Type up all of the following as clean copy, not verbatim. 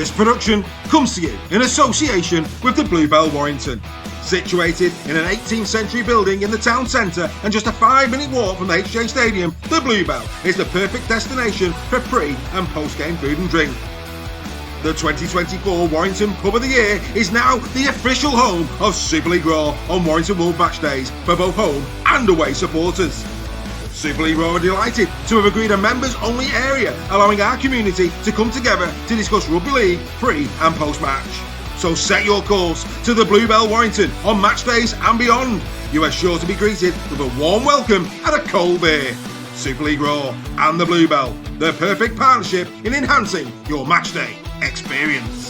This production comes to you in association with the Bluebell Warrington. Situated in an 18th century building in the town centre and just a 5-minute walk from the HJ Stadium, the Bluebell is the perfect destination for pre- and post-game food and drink. The 2024 Warrington Pub of the Year is now the official home of Super League Raw on Warrington World Match Days for both home and away supporters. Super League Raw are delighted to have agreed a members-only area, allowing our community to come together to discuss rugby league pre- and post-match. So set your course to the Bluebell Warrington on match days and beyond. You are sure to be greeted with a warm welcome and a cold beer. Super League Raw and the Bluebell, the perfect partnership in enhancing your match day experience.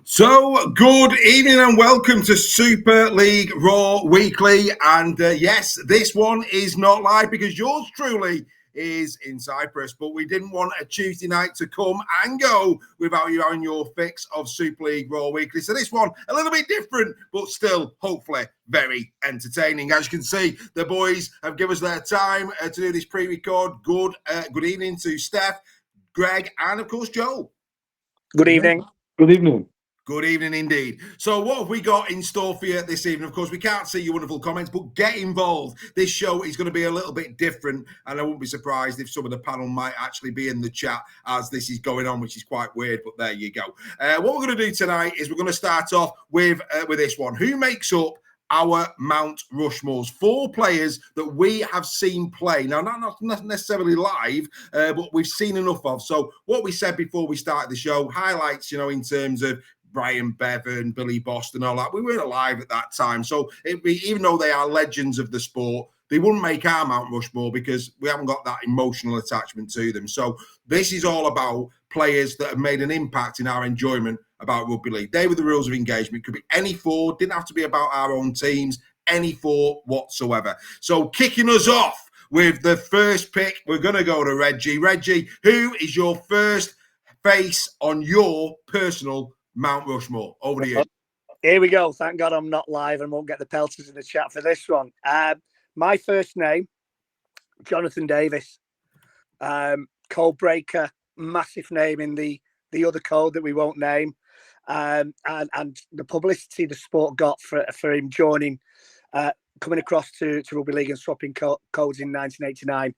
So, good evening and welcome to Super League Raw Weekly. And yes, this one is not live because yours truly is in Cyprus. But we didn't want a Tuesday night to come and go without you having your fix of Super League Raw Weekly. So this one, a little bit different, but still, hopefully, very entertaining. As you can see, the boys have given us their time to do this pre-record. Good evening to Steph, Greg, and of course, Joe. Good evening. Good evening. Good evening indeed. So what have we got in store for you this evening? Of course, we can't see your wonderful comments, but get involved. This show is going to be a little bit different, and I wouldn't be surprised if some of the panel might actually be in the chat as this is going on, which is quite weird, but there you go. What we're going to do tonight is we're going to start off with this one. Who makes up our Mount Rushmores? 4 players that we have seen play. Now, not necessarily live, but we've seen enough of. So what we said before we started the show, highlights, in terms of Brian Bevan, Billy Boston, all that. We weren't alive at that time. So even though they are legends of the sport, they wouldn't make our Mount Rushmore because we haven't got that emotional attachment to them. So this is all about players that have made an impact in our enjoyment about rugby league. They were the rules of engagement. Could be any 4, didn't have to be about our own teams, any 4 whatsoever. So kicking us off with the first pick, we're going to go to Reggie. Reggie, who is your first face on your personal Mount Rushmore? Over to you. Here we go. Thank God I'm not live and won't get the pelters in the chat for this one. My first name, Jonathan Davis. Code breaker, massive name in the other code that we won't name. And the publicity the sport got for him joining, coming across to Rugby League and swapping codes in 1989,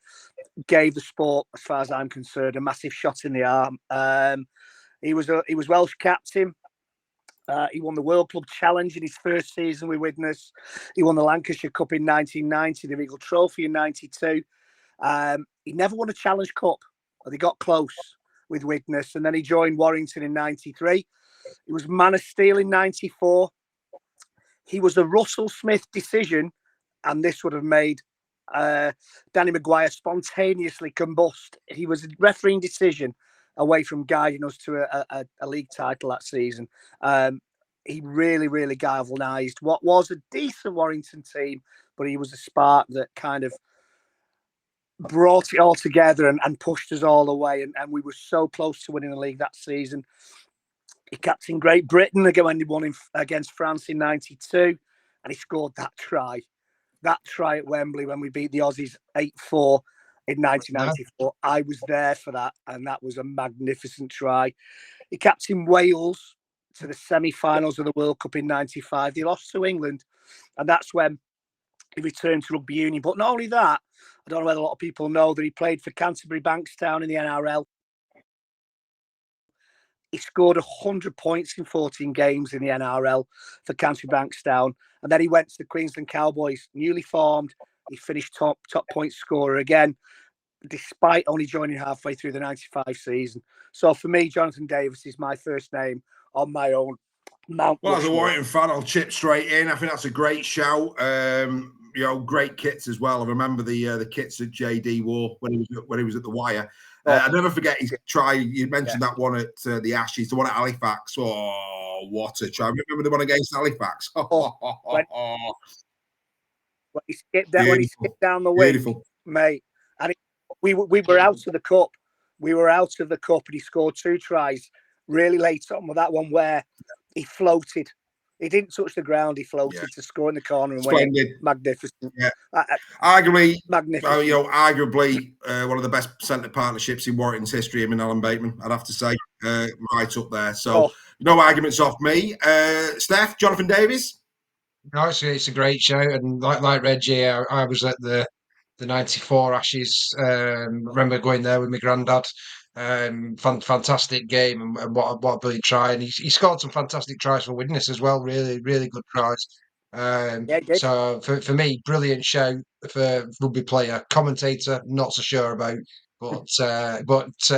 gave the sport, as far as I'm concerned, a massive shot in the arm. He was Welsh captain. He won the World Club Challenge in his first season with Widnes. He won the Lancashire Cup in 1990, the Regal Trophy in 92. He never won a Challenge Cup. They got close. with Widnes, and then he joined Warrington in 93. He was Man of Steel in 94. He was a Russell Smith decision, and this would have made Danny Maguire spontaneously combust. He was a refereeing decision away from guiding us to a league title that season. He really, really galvanised what was a decent Warrington team, but he was a spark that kind of brought it all together and pushed us all away. And we were so close to winning the league that season. He captained Great Britain again when he won against France in 92, and he scored that try at Wembley when we beat the Aussies 8-4 in 1994. I was there for that, and that was a magnificent try. He captained Wales to the semi-finals of the World Cup in 95. They lost to England, and that's when he returned to rugby union. But not only that, I don't know whether a lot of people know that he played for Canterbury Bankstown in the NRL. He scored 100 points in 14 games in the NRL for Canterbury Bankstown. And then he went to the Queensland Cowboys, newly formed. He finished top point scorer again, despite only joining halfway through the 95 season. So for me, Jonathan Davis is my first name on my own Mount Well, as a Rushmore. Warrington fan, I'll chip straight in. I think that's a great shout. Great kits as well. I remember the kits that JD wore when he was at the Wire. I'll never forget his try. You mentioned that one at the Ashes, the one at Halifax. Oh, what a try! Remember the one against Halifax? When he skipped down the wing, mate, and we were out of the cup. We were out of the cup, and he scored 2 tries really late on with that one where he floated. He didn't touch the ground. He floated to score in the corner and win. Magnificent. Yeah. Arguably, magnificent. Arguably one of the best centre partnerships in Warrington's history. Him and Alan Bateman, I'd have to say, right up there. So no arguments off me. Steph, Jonathan Davis. No, it's a great shout, and like Reggie, I was at the 94 Ashes. Remember going there with my granddad. Fantastic game, and what a brilliant try! And he scored some fantastic tries for Widnes as well. Really, really good tries. So for me, brilliant shout for rugby player. Commentator, not so sure about, but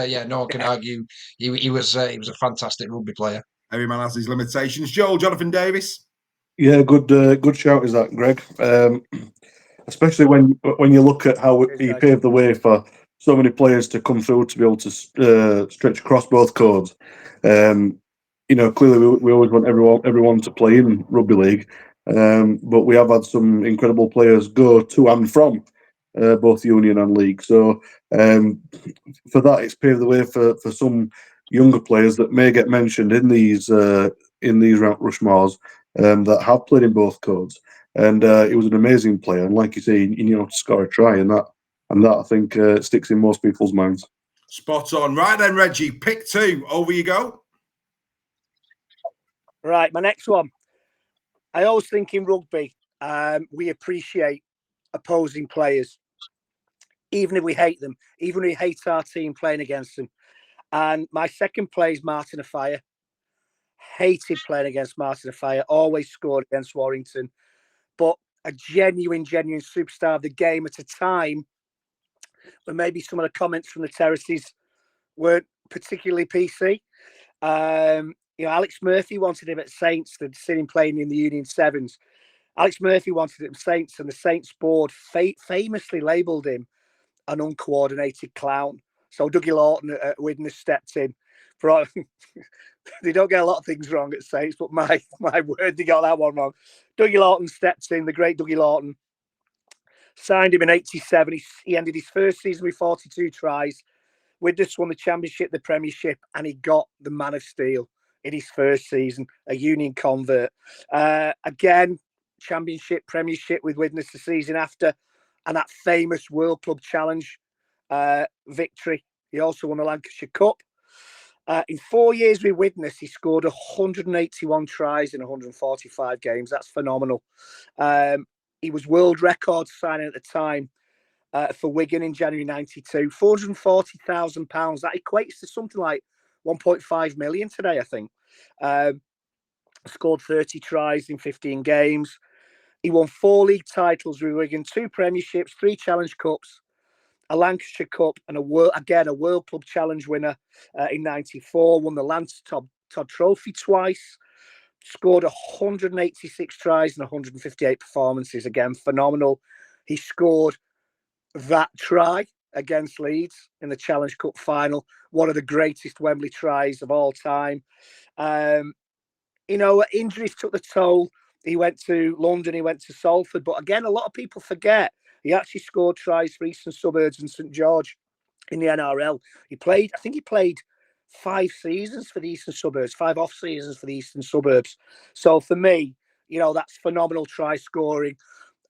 yeah, no one can argue. He was a fantastic rugby player. Every man has his limitations. Joel, Jonathan Davis. Yeah, good shout is that, Greg. Especially when you look at how he paved the way for so many players to come through to be able to stretch across both codes. Clearly we always want everyone to play in rugby league, but we have had some incredible players go to and from both union and league. So for that, it's paved the way for some younger players that may get mentioned in these Mount Rushmores that have played in both codes. And he was an amazing player, and like you say, to score a try, and that I think sticks in most people's minds. Spot on. Right then, Reggie, pick 2. Over you go. Right, my next one. I always think in rugby, we appreciate opposing players, even if we hate them, even if we hate our team playing against them. And my second play is Martin Afire. Hated playing against Martin Afire. Always scored against Warrington. But a genuine superstar of the game at a time when maybe some of the comments from the terraces weren't particularly PC. Alex Murphy wanted him at Saints, to see him playing in the Union Sevens. Alex Murphy wanted him at Saints, and the Saints board famously labelled him an uncoordinated clown. So Dougie Lawton at Widnes stepped in. They don't get a lot of things wrong at Saints, but my word, they got that one wrong. Dougie Lawton stepped in, the great Dougie Lawton. Signed him in 87. He ended his first season with 42 tries. Widnes won the championship, the premiership, and he got the Man of Steel in his first season, a union convert. Again, championship, premiership with Widnes the season after, and that famous World Club Challenge victory. He also won the Lancashire Cup. In 4 years with Widnes, he scored 181 tries in 145 games. That's phenomenal. He was world record signing at the time for Wigan in January 92. £440,000. That equates to something like 1.5 million today, I think. Scored 30 tries in 15 games. He won 4 league titles with Wigan, 2 premierships, 3 Challenge Cups. a Lancashire Cup, and a World Club Challenge winner in '94. Won the Lance Todd Trophy twice. Scored 186 tries and 158 performances. Again, phenomenal. He scored that try against Leeds in the Challenge Cup final. One of the greatest Wembley tries of all time. Injuries took the toll. He went to London, he went to Salford. But again, a lot of people forget he actually scored tries for Eastern Suburbs and St George in the NRL. He played 5 seasons for the Eastern Suburbs, 5 off seasons for the Eastern Suburbs. So for me, that's phenomenal try scoring.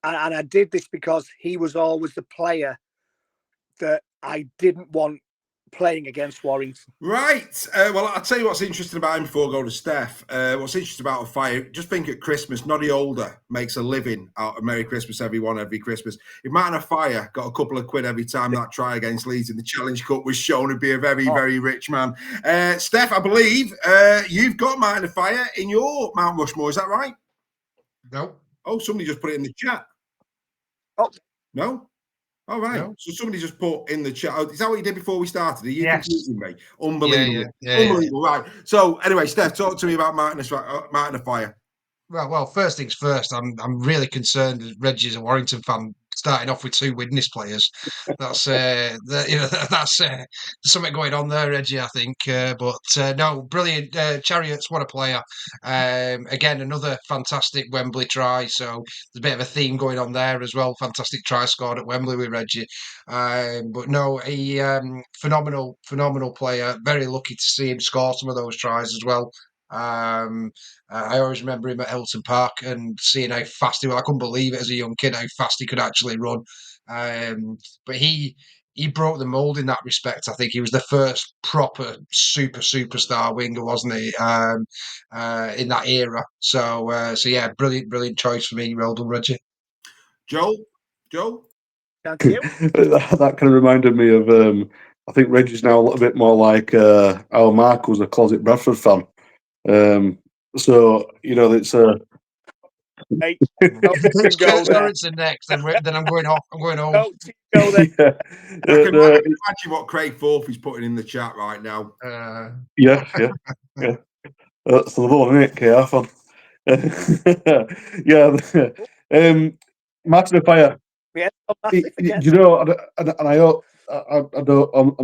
And I did this because he was always the player that I didn't want playing against Warrington. Right. Well, I'll tell you what's interesting about him before I go to Steph. What's interesting about a fire, just think at Christmas, Noddy Older makes a living out of Merry Christmas every Christmas. If Martin Fire got a couple of quid every time that try against Leeds in the Challenge Cup was shown to be a very, very rich man. Steph, I believe you've got Martin Fire in your Mount Rushmore. Is that right? No. Oh, somebody just put it in the chat. Oh. No? All right. No. So somebody just put in the chat. Is that what you did before we started? Are you confusing me? Unbelievable. Unbelievable. Right. So anyway, Steph, talk to me about Martin Fire. Well, first things first. I'm really concerned that Reggie's a Warrington fan, starting off with 2 Widnes players. That's that's something going on there, Reggie. I think, but no, brilliant. Chariots, what a player! Again, another fantastic Wembley try. So there's a bit of a theme going on there as well. Fantastic try scored at Wembley with Reggie. But no, he phenomenal player. Very lucky to see him score some of those tries as well. I always remember him at Hilton Park and seeing how fast he was. I couldn't believe it as a young kid how fast he could actually run. But he broke the mold in that respect. I think he was the first proper superstar winger, wasn't he? In that era. So yeah, brilliant choice for me. Well done, Reggie. Joe. Thank you. That kind of reminded me of. I think Reggie's now a little bit more like our Mark was a closet Bradford fan. So it's Hey, Sorensen next, then I'm going off. I'm going home. Go there. I can imagine what Craig Forth is putting in the chat right now. Yeah. That's the one, isn't it? KR fan. Yeah. Martin Fire. Yeah, and I hope. I'm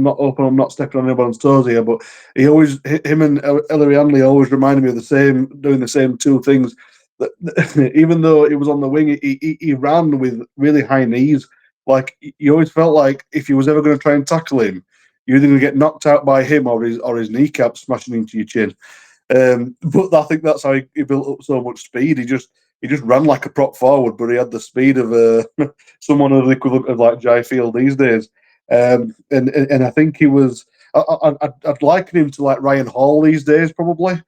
not open. I'm not stepping on anyone's toes here, but him and Ellery Hanley always reminded me of doing the same 2 things. Even though he was on the wing, he ran with really high knees. Like you always felt like if you was ever going to try and tackle him, you're either going to get knocked out by him or his kneecap smashing into your chin. But I think that's how he built up so much speed. He just ran like a prop forward, but he had the speed of someone of the equivalent of like Jai Field these days. And I think he was. I'd liken him to like Ryan Hall these days, probably.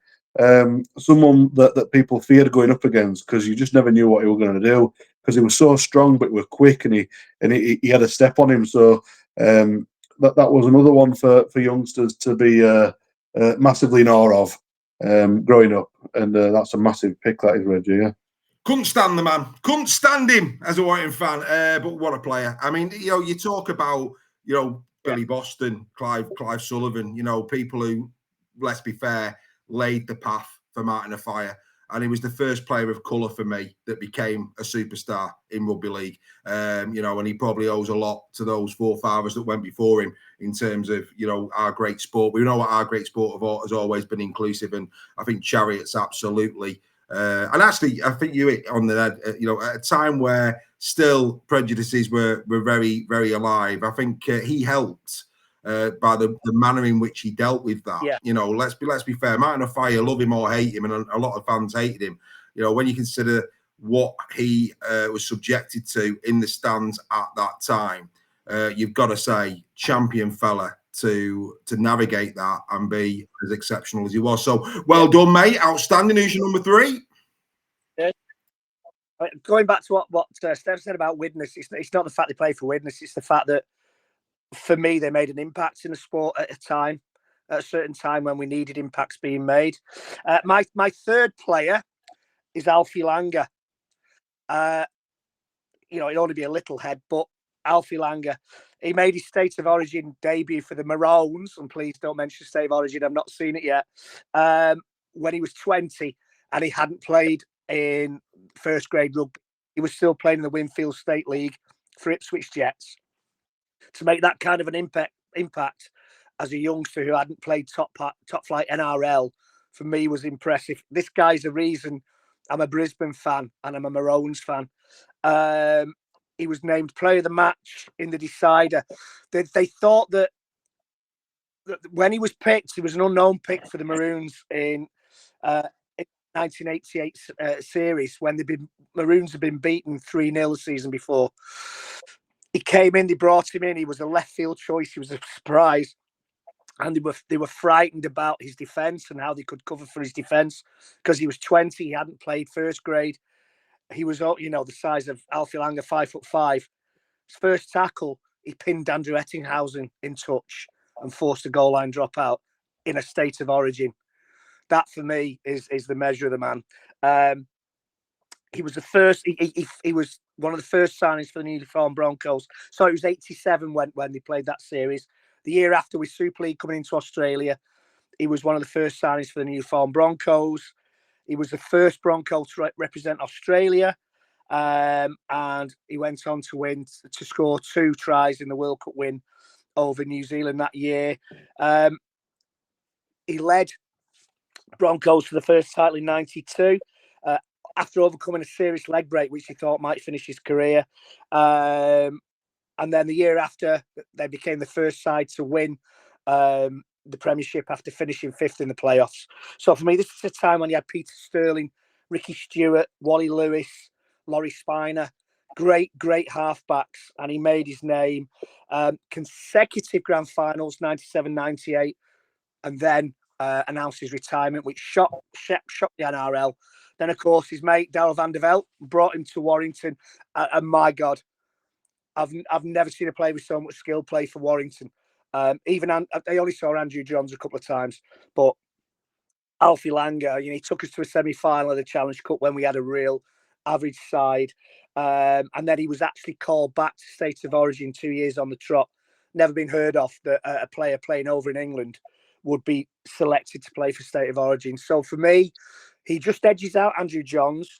Someone that people feared going up against because you just never knew what he was going to do because he was so strong, but he was quick and he had a step on him. So that was another one for youngsters to be massively in awe of. Growing up, and that's a massive pick, that is, Reggie. Yeah, couldn't stand the man, couldn't stand him as a Warrington fan. But what a player! I mean, you talk about Billy Boston, Clive Sullivan, people who, let's be fair, laid the path for Martin Fire. And he was the first player of colour for me that became a superstar in rugby league. And he probably owes a lot to those forefathers that went before him in terms of, our great sport. We know what our great sport has always been inclusive. And I think Chariots absolutely. And actually, I think you hit on the head, at a time where still prejudices were very, very alive. I think he helped. By the manner in which he dealt with that, let's be fair. Martin Fire, love him or hate him, and a lot of fans hated him. When you consider what he was subjected to in the stands at that time, you've got to say, champion fella to navigate that and be as exceptional as he was. So well done, mate. Outstanding. Who's your number 3? Going back to what Steph said about Widnes, it's not the fact they play for Widnes, it's the fact that for me, they made an impact in the sport at a certain time when we needed impacts being made. My 3rd player is Alfie Langer. It'd only be a little head, but Alfie Langer. He made his State of Origin debut for the Maroons, and please don't mention State of Origin, I've not seen it yet, when he was 20, and he hadn't played in first grade rugby. He was still playing in the Winfield State League for Ipswich Jets. To make that kind of an impact as a youngster who hadn't played top flight NRL, for me was impressive. This guy's the reason I'm a Brisbane fan and I'm a Maroons fan. He was named player of the match in the decider. They thought that when he was picked, he was an unknown pick for the Maroons in 1988 series when Maroons had been beaten 3-0 the season before. He came in, they brought him in. He was a left field choice. He was a surprise. And they were frightened about his defence and how they could cover for his defence because he was 20. He hadn't played first grade. He was, the size of Alfie Langer, 5'5". His first tackle, he pinned Andrew Ettinghausen in touch and forced a goal line dropout in a State of Origin. That for me is the measure of the man. He was the first. He was one of the first signings for the newly formed Broncos. So it was 87 when they played that series. The year after, with Super League coming into Australia, he was one of the first signings for the newly formed Broncos. He was the first Bronco to represent Australia, and he went on to score 2 tries in the World Cup win over New Zealand that year. He led Broncos to the first title in '92 after overcoming a serious leg break, which he thought might finish his career. And then the year after, they became the first side to win the Premiership after finishing 5th in the playoffs. So for me, this is a time when you had Peter Sterling, Ricky Stewart, Wally Lewis, Laurie Spiner, great halfbacks, and he made his name. Consecutive grand finals, 97, 98, and then announced his retirement, which shocked the NRL. Then, of course, his mate, Darryl van der Velde, brought him to Warrington. And my God, I've never seen a player with so much skill play for Warrington. I only saw Andrew Johns a couple of times, but Alfie Langer, he took us to a semi-final of the Challenge Cup when we had a real average side. And then he was actually called back to State of Origin 2 years on the trot. Never been heard of that a player playing over in England would be selected to play for State of Origin. So for me, he just edges out Andrew Johns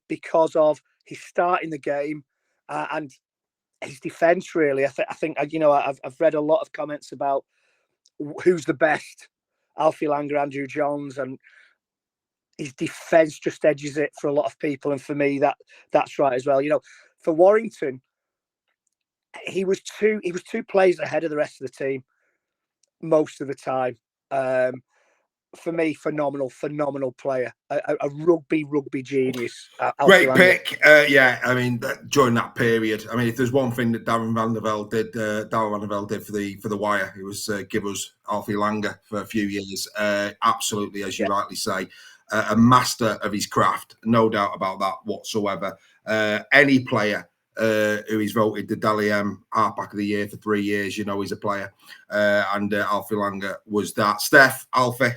because of his start in the game and his defence, really. I think I've read a lot of comments about who's the best, Alfie Langer, Andrew Johns, and his defence just edges it for a lot of people. And for me, that's right as well. For Warrington, he was two plays ahead of the rest of the team most of the time. For me, phenomenal player, a rugby genius. Great pick. During that period, if there's one thing that Darryl van der Velde did for the Wire, it was give us Alfie Langer for a few years. Absolutely, as you rightly say, a master of his craft, no doubt about that whatsoever. Any player who is voted the Dally M Halfback of the Year for 3 years, he's a player. And Alfie Langer was that. Steph, Alfie.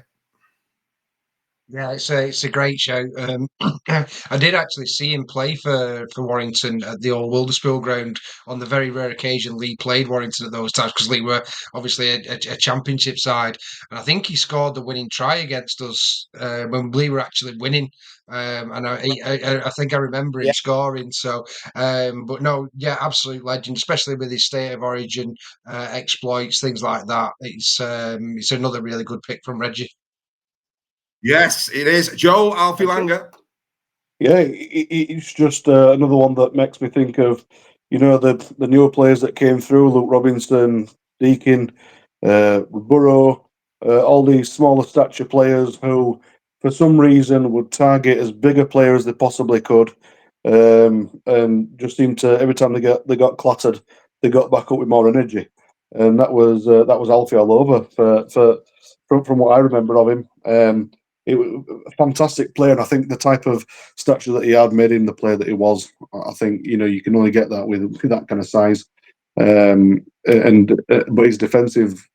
Yeah, it's a great show. I did actually see him play for Warrington at the old Wilderspool ground on the very rare occasion Lee played Warrington at those times, because Lee were obviously a championship side, and I think he scored the winning try against us when Lee were actually winning. And I think I remember him scoring. So, but no, yeah, absolute legend, especially with his State of Origin exploits, things like that. It's another really good pick from Reggie. Yes, it is. Joel, Alfie Langer. Yeah, it's just another one that makes me think of, the newer players that came through, Luke Robinson, Deakin, Burrow, all these smaller stature players who, for some reason, would target as big a player as they possibly could, and just seemed to, every time they got clattered, they got back up with more energy, and that was Alfie all over from what I remember of him. It was a fantastic player, and I think the type of stature that he had made him the player that he was. I think you can only get that with that kind of size, but his defensive,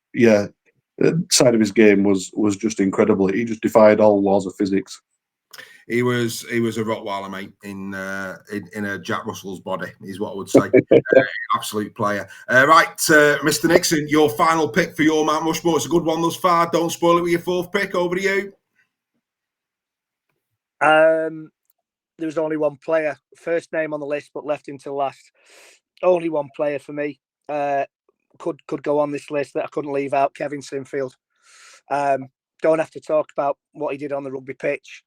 side of his game was just incredible. He just defied all laws of physics. he was a Rottweiler, mate, in a Jack Russell's body, is what I would say. Absolute player. Right, Mr. Nixon, your final pick for your Mount Rushmore. It's a good one thus far. Don't spoil it with your fourth pick. Over to you. There was only one player, first name on the list, but left until last. Only one player for me could go on this list that I couldn't leave out. Kevin Sinfield. Don't have to talk about what he did on the rugby pitch.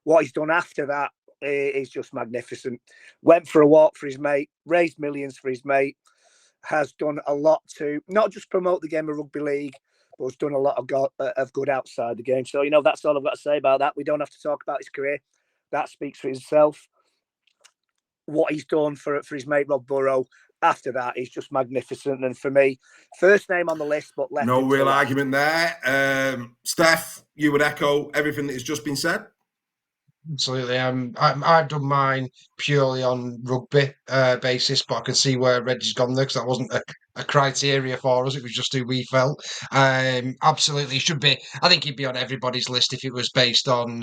What he's done after that is just magnificent. Went for a walk for his mate, raised millions for his mate, has done a lot to not just promote the game of rugby league, but has done a lot of good outside the game. So, that's all I've got to say about that. We don't have to talk about his career. That speaks for itself. What he's done for his mate Rob Burrow after that is just magnificent. And for me, first name on the list, but left. No real argument there. Steph, you would echo everything that has just been said. Absolutely. I've done mine purely on rugby basis, but I can see where Reggie's gone there because that wasn't a criteria for us. It was just who we felt. Absolutely, should be. I think he'd be on everybody's list if it was based on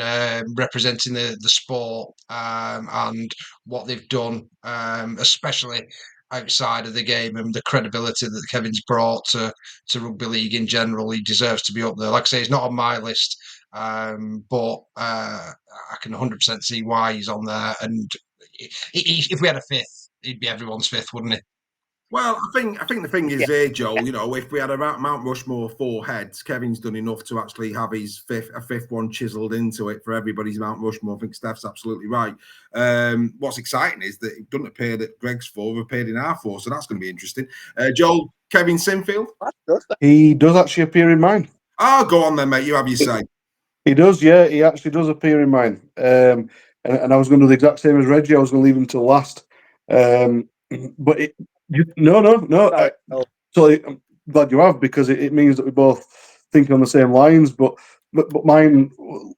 representing the sport and what they've done, especially outside of the game and the credibility that Kevin's brought to rugby league in general. He deserves to be up there. Like I say, he's not on my list. But I can 100% see why he's on there. And if we had a fifth, he'd be everyone's fifth, wouldn't he? Well, I think the thing is here, Joel. If we had a Mount Rushmore 4 heads, Kevin's done enough to actually have his fifth one chiselled into it for everybody's Mount Rushmore. I think Steph's absolutely right. What's exciting is that it doesn't appear that Greg's 4 appeared in our 4, so that's going to be interesting. Joel, Kevin Sinfield, he does actually appear in mine. Oh, go on then, mate. You have your say. He does, yeah. He actually does appear in mine. And I was going to do the exact same as Reggie. I was going to leave him till last. But no. So I'm glad you have, because it means that we both think on the same lines. But mine,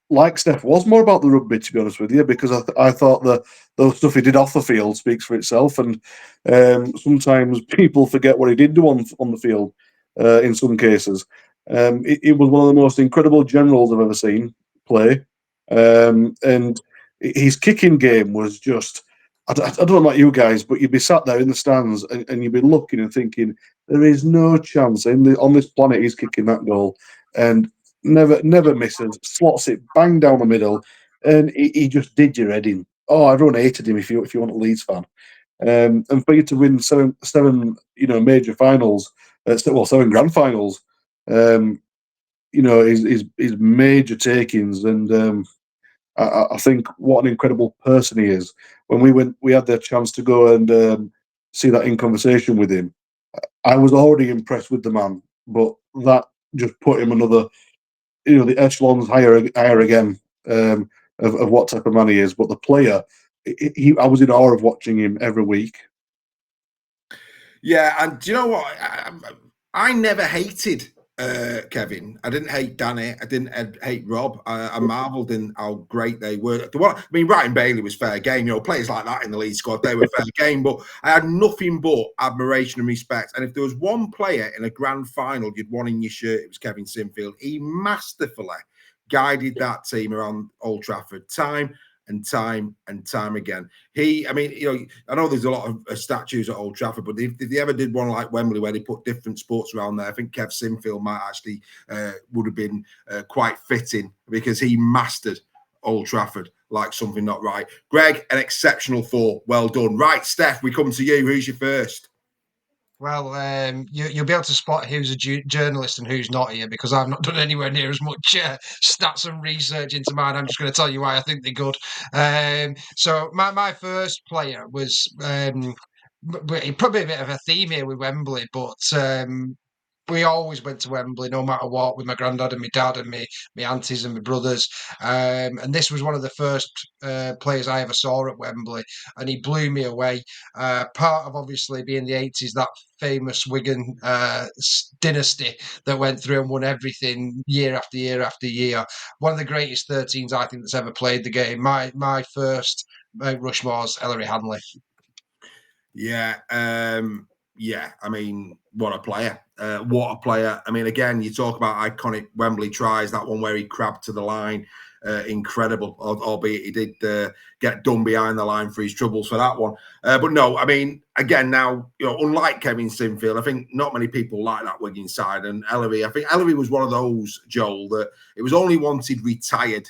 like Steph, was more about the rugby, to be honest with you, because I thought the stuff he did off the field speaks for itself. And sometimes people forget what he did do on the field in some cases. It was one of the most incredible generals I've ever seen play. And his kicking game was just, I don't know about you guys, but you'd be sat there in the stands and you'd be looking and thinking, there is no chance on this planet he's kicking that goal. And never misses, slots it bang down the middle, and he just did your head in. Oh, everyone hated him if you want a Leeds fan. And for you to win seven major finals, 7 grand finals, his major takings, and I think what an incredible person he is. When we had the chance to go and see that In Conversation with him. I was already impressed with the man, but that just put him another, the echelons higher again of what type of man he is. But the player, I was in awe of watching him every week. Yeah, and do you know what? I never hated Kevin. I didn't hate Danny. I didn't hate Rob. I marvelled in how great they were. Ryan Bailey was fair game. Players like that in the lead squad, they were fair game. But I had nothing but admiration and respect. And if there was one player in a grand final you'd want in your shirt, it was Kevin Sinfield. He masterfully guided that team around Old Trafford time and time again. I know there's a lot of statues at Old Trafford, but if they ever did one like Wembley where they put different sports around there, I think Kev Sinfield might actually would have been quite fitting, because he mastered Old Trafford like something not right. Greg, an exceptional 4. Well done. Right, Steph, we come to you. Who's your first? Well, you'll be able to spot who's a journalist and who's not here, because I've not done anywhere near as much stats and research into mine. I'm just going to tell you why I think they're good. So my first player was probably a bit of a theme here with Wembley, but we always went to Wembley, no matter what, with my granddad and my dad and my aunties and my brothers. And this was one of the first players I ever saw at Wembley, and he blew me away. Part of obviously being the 80s, that famous Wigan dynasty that went through and won everything year after year after year. One of the greatest 13s I think that's ever played the game. My first Rushmore's Ellery Hanley. Yeah. Yeah, what a player. What a player. I mean, again, you talk about iconic Wembley tries, that one where he crabbed to the line. Incredible, albeit he did get done behind the line for his troubles for that one. But no, I mean, again, now, unlike Kevin Sinfield, I think not many people like that Wigan side. And Ellery, I think Ellery was one of those, Joel, that it was only wanted retired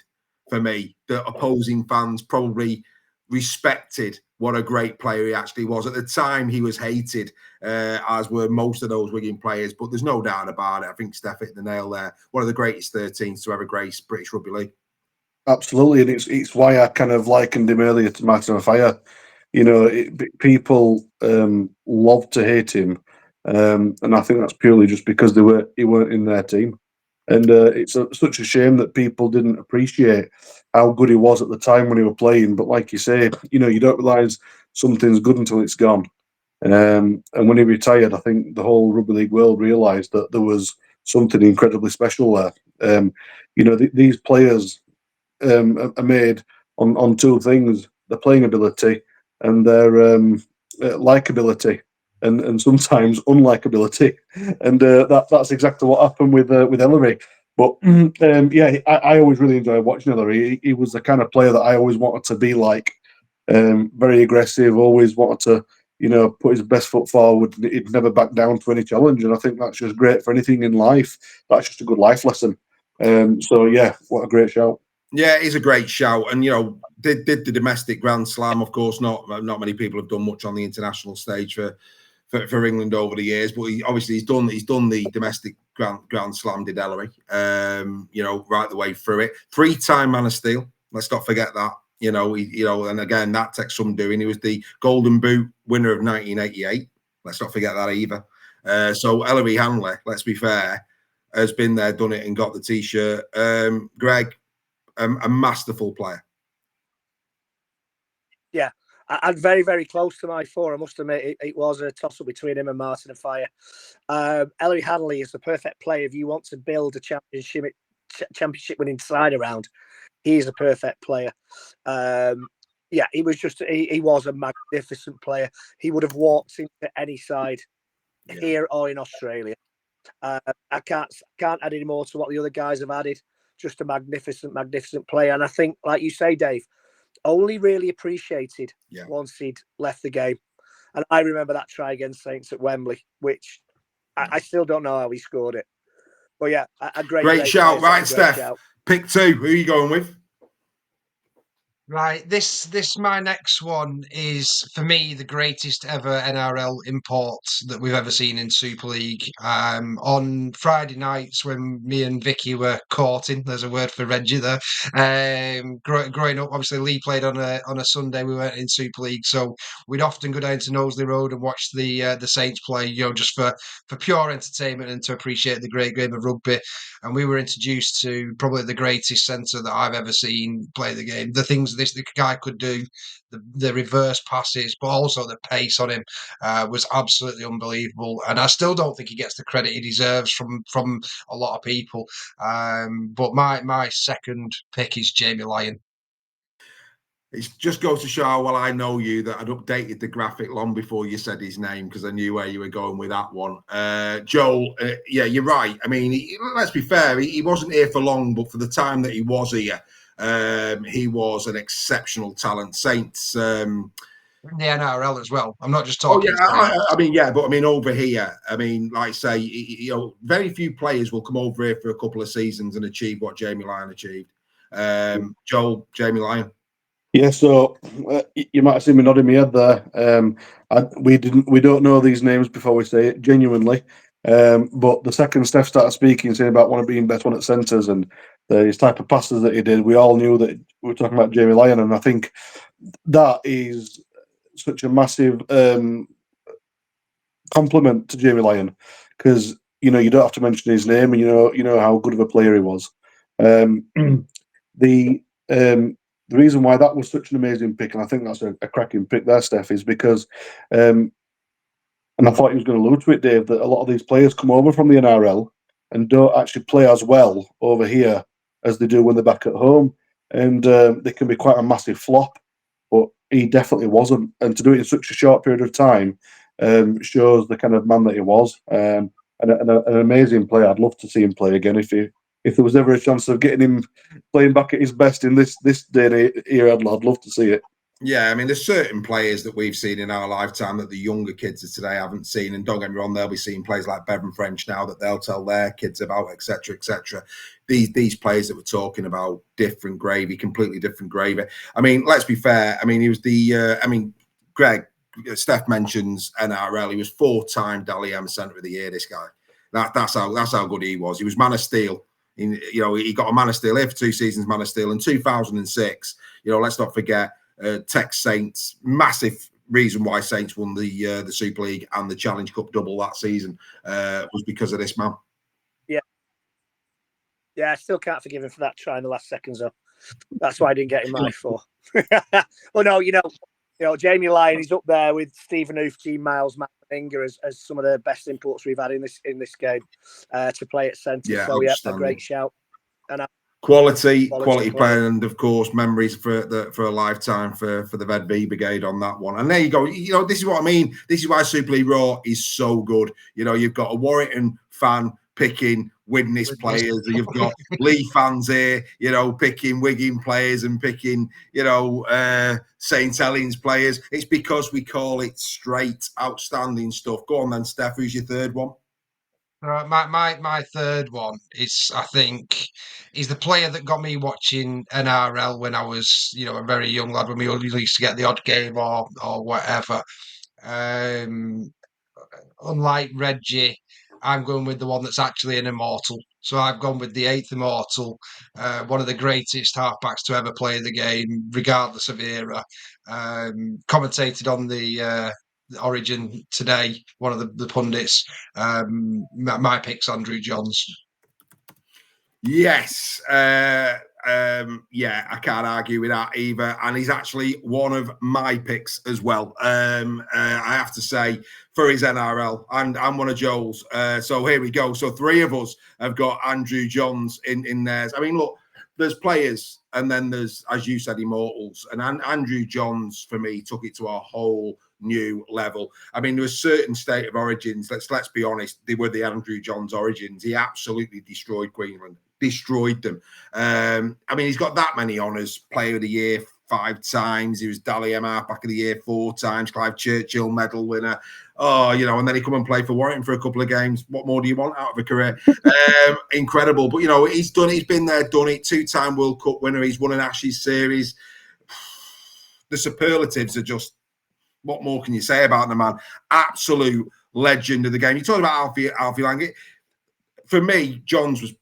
for me, that opposing fans probably respected what a great player he actually was. At the time, he was hated, as were most of those Wigan players, but there's no doubt about it. I think Steph hit the nail there. One of the greatest 13s to ever grace British Rugby League. Absolutely, and it's why I kind of likened him earlier to Martin Fire. People love to hate him, and I think that's purely just because he weren't in their team. And it's such a shame that people didn't appreciate how good he was at the time when he were playing. But like you say, you don't realise something's good until it's gone. And when he retired, I think the whole rugby league world realised that there was something incredibly special there. These players are made on two things: their playing ability and their likability, and sometimes unlikability. And that's exactly what happened with Ellery. But I always really enjoyed watching Ellery. He was the kind of player that I always wanted to be like. Very aggressive, always wanted to put his best foot forward. He'd never back down to any challenge, and I think that's just great for anything in life. That's just a good life lesson. So yeah, what a great shout. Yeah, he's a great shout, and did the domestic Grand Slam. Of course, not many people have done much on the international stage for England over the years, but he's done the domestic Grand Slam. Did Ellery, right the way through it. 3-time Man of Steel. Let's not forget that. And again, that takes some doing. He was the Golden Boot winner of 1988. Let's not forget that either. So Ellery Hanley, let's be fair, has been there, done it, and got the T-shirt. Greg. A masterful player. Yeah, I'm very, very close to my four. I must admit, it was a toss-up between him and Martin Fire. Ellery Hanley is the perfect player if you want to build a championship winning side around. He's a perfect player. He was a magnificent player. He would have walked into any side here or in Australia. I can't add any more to what the other guys have added. Just a magnificent player. And I think, like you say, Dave, only really appreciated once he'd left the game. And I remember that try against Saints at Wembley, which I still don't know how he scored it. But yeah, a great shout. Player, right, Steph. Shout. Pick 2. Who are you going with? Right, this my next one is for me the greatest ever NRL import that we've ever seen in Super League. On Friday nights when me and Vicky were courting, there's a word for Reggie there. Growing up, obviously Lee played on a Sunday. We weren't in Super League, so we'd often go down to Knowsley Road and watch the Saints play, just for pure entertainment and to appreciate the great game of rugby. And we were introduced to probably the greatest centre that I've ever seen play the game. The things this guy could do, the reverse passes, but also the pace on him was absolutely unbelievable. And I still don't think he gets the credit he deserves from a lot of people. But my second pick is Jamie Lyon. It just goes to show how well I know you that I'd updated the graphic long before you said his name because I knew where you were going with that one. Joel, you're right. I mean, let's be fair. He wasn't here for long, but for the time that he was here, he was an exceptional talent. Saints. In the NRL as well. I'm not just talking. But I mean over here. I mean, like I say, very few players will come over here for a couple of seasons and achieve what Jamie Lyon achieved. Joel, Jamie Lyon. Yeah, so you might have seen me nodding my head there. We don't know these names before we say it, genuinely. But the second Steph started speaking, saying about one of being best one at centres and the type of passes that he did, we all knew that we were talking about Jamie Lyon, and I think that is such a massive compliment to Jamie Lyon because you don't have to mention his name, and you know how good of a player he was. The reason why that was such an amazing pick, and I think that's a cracking pick there, Steph, is because, and I thought he was going to allude to it, Dave, that a lot of these players come over from the NRL and don't actually play as well over here as they do when they're back at home. And they can be quite a massive flop, but he definitely wasn't. And to do it in such a short period of time shows the kind of man that he was. And an amazing player. I'd love to see him play again if there was ever a chance of getting him playing back at his best in this day and era. I'd love to see it. Yeah, I mean, there's certain players that we've seen in our lifetime that the younger kids of today haven't seen. And don't get me wrong, they'll be seeing players like Bevan French now that they'll tell their kids about, etc., etc. These players that we're talking about, different gravy, completely different gravy. I mean, let's be fair. I mean, he was Greg, Steph mentions NRL. He was 4-time Dally M Centre of the Year, this guy. That's how good he was. He was Man of Steel. He got a Man of Steel here for 2 seasons, Man of Steel. In 2006, let's not forget, Tex Saints, massive reason why Saints won the Super League and the Challenge Cup double that season was because of this man. Yeah, I still can't forgive him for that try in the last seconds though. That's why I didn't get him my 4. Well, no, Jamie Lyon is up there with Stephen Huth, Gene Miles, Matt Inger as some of the best imports we've had in this game to play at centre. Yeah, so yeah, a great shout. And Quality player, and of course memories for a lifetime for the Ved V Brigade on that one. And there you go. This is what I mean. This is why Super League Raw is so good. You've got a Warrington fan picking Widnes players. You've got Lee fans here, picking Wigan players and picking, St. Helens players. It's because we call it straight, outstanding stuff. Go on then, Steph. Who's your third one? My third one is, I think, is the player that got me watching NRL when I was, a very young lad, when we used to get the odd game or whatever. Unlike Reggie, I'm going with the one that's actually an immortal. So I've gone with the 8th immortal, one of the greatest halfbacks to ever play the game, regardless of era. Commentated on the Origin today, one of the pundits. My pick's Andrew Johns. Yes. I can't argue with that either. And he's actually one of my picks as well. I have to say, for his NRL, and I'm one of Joel's. So here we go. So 3 of us have got Andrew Johns in theirs. I mean, look, there's players, and then there's, as you said, immortals. And Andrew Johns, for me, took it to a whole new level. I mean, there was certain state of origins. Let's be honest, they were the Andrew Johns origins. He absolutely destroyed Queensland, destroyed them. I mean, he's got that many honours. Player of the Year 5 times. He was Dally M back of the Year 4 times. Clive Churchill medal winner. And then he come and play for Warrington for a couple of games. What more do you want out of a career? Incredible. But he's done it. He's been there, done it. 2-time World Cup winner. He's won an Ashes series. The superlatives are just, what more can you say about the man? Absolute legend of the game. You talked about Alfie Lang. For me, Johns was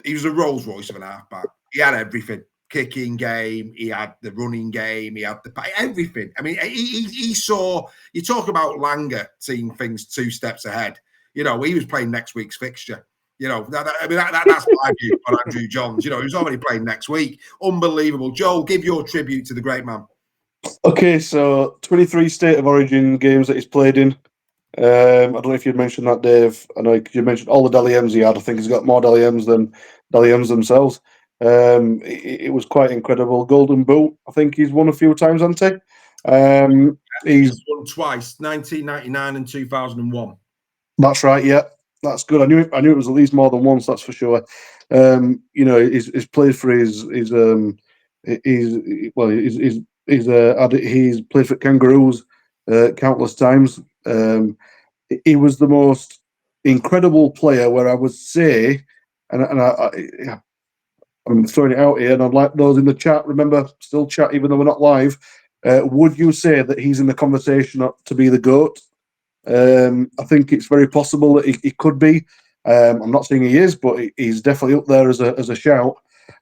he was a Rolls Royce of an halfback. He had everything. Kicking game, he had the running game, he had everything. I mean, he saw, you talk about Langer seeing things 2 steps ahead. He was playing next week's fixture. That's my view on Andrew Johns. He was already playing next week. Unbelievable. Joel, give your tribute to the great man. Okay, so 23 State of Origin games that he's played in. I don't know if you'd mentioned that, Dave. I know you mentioned all the Dally M's he had. I think he's got more Dally M's than Dally M's themselves. It was quite incredible. Golden Boot, I think he's won a few times, hasn't he? He's won twice, 1999 and 2001. That's right. Yeah, that's good. I knew it was at least more than once. That's for sure. He's played for he's played for Kangaroos countless times. He was the most incredible player. Where I would say, I'm throwing it out here, and I'd like those in the chat. Remember, still chat even though we're not live. Would you say that he's in the conversation to be the GOAT? I think it's very possible that he could be. I'm not saying he is, but he's definitely up there as a shout.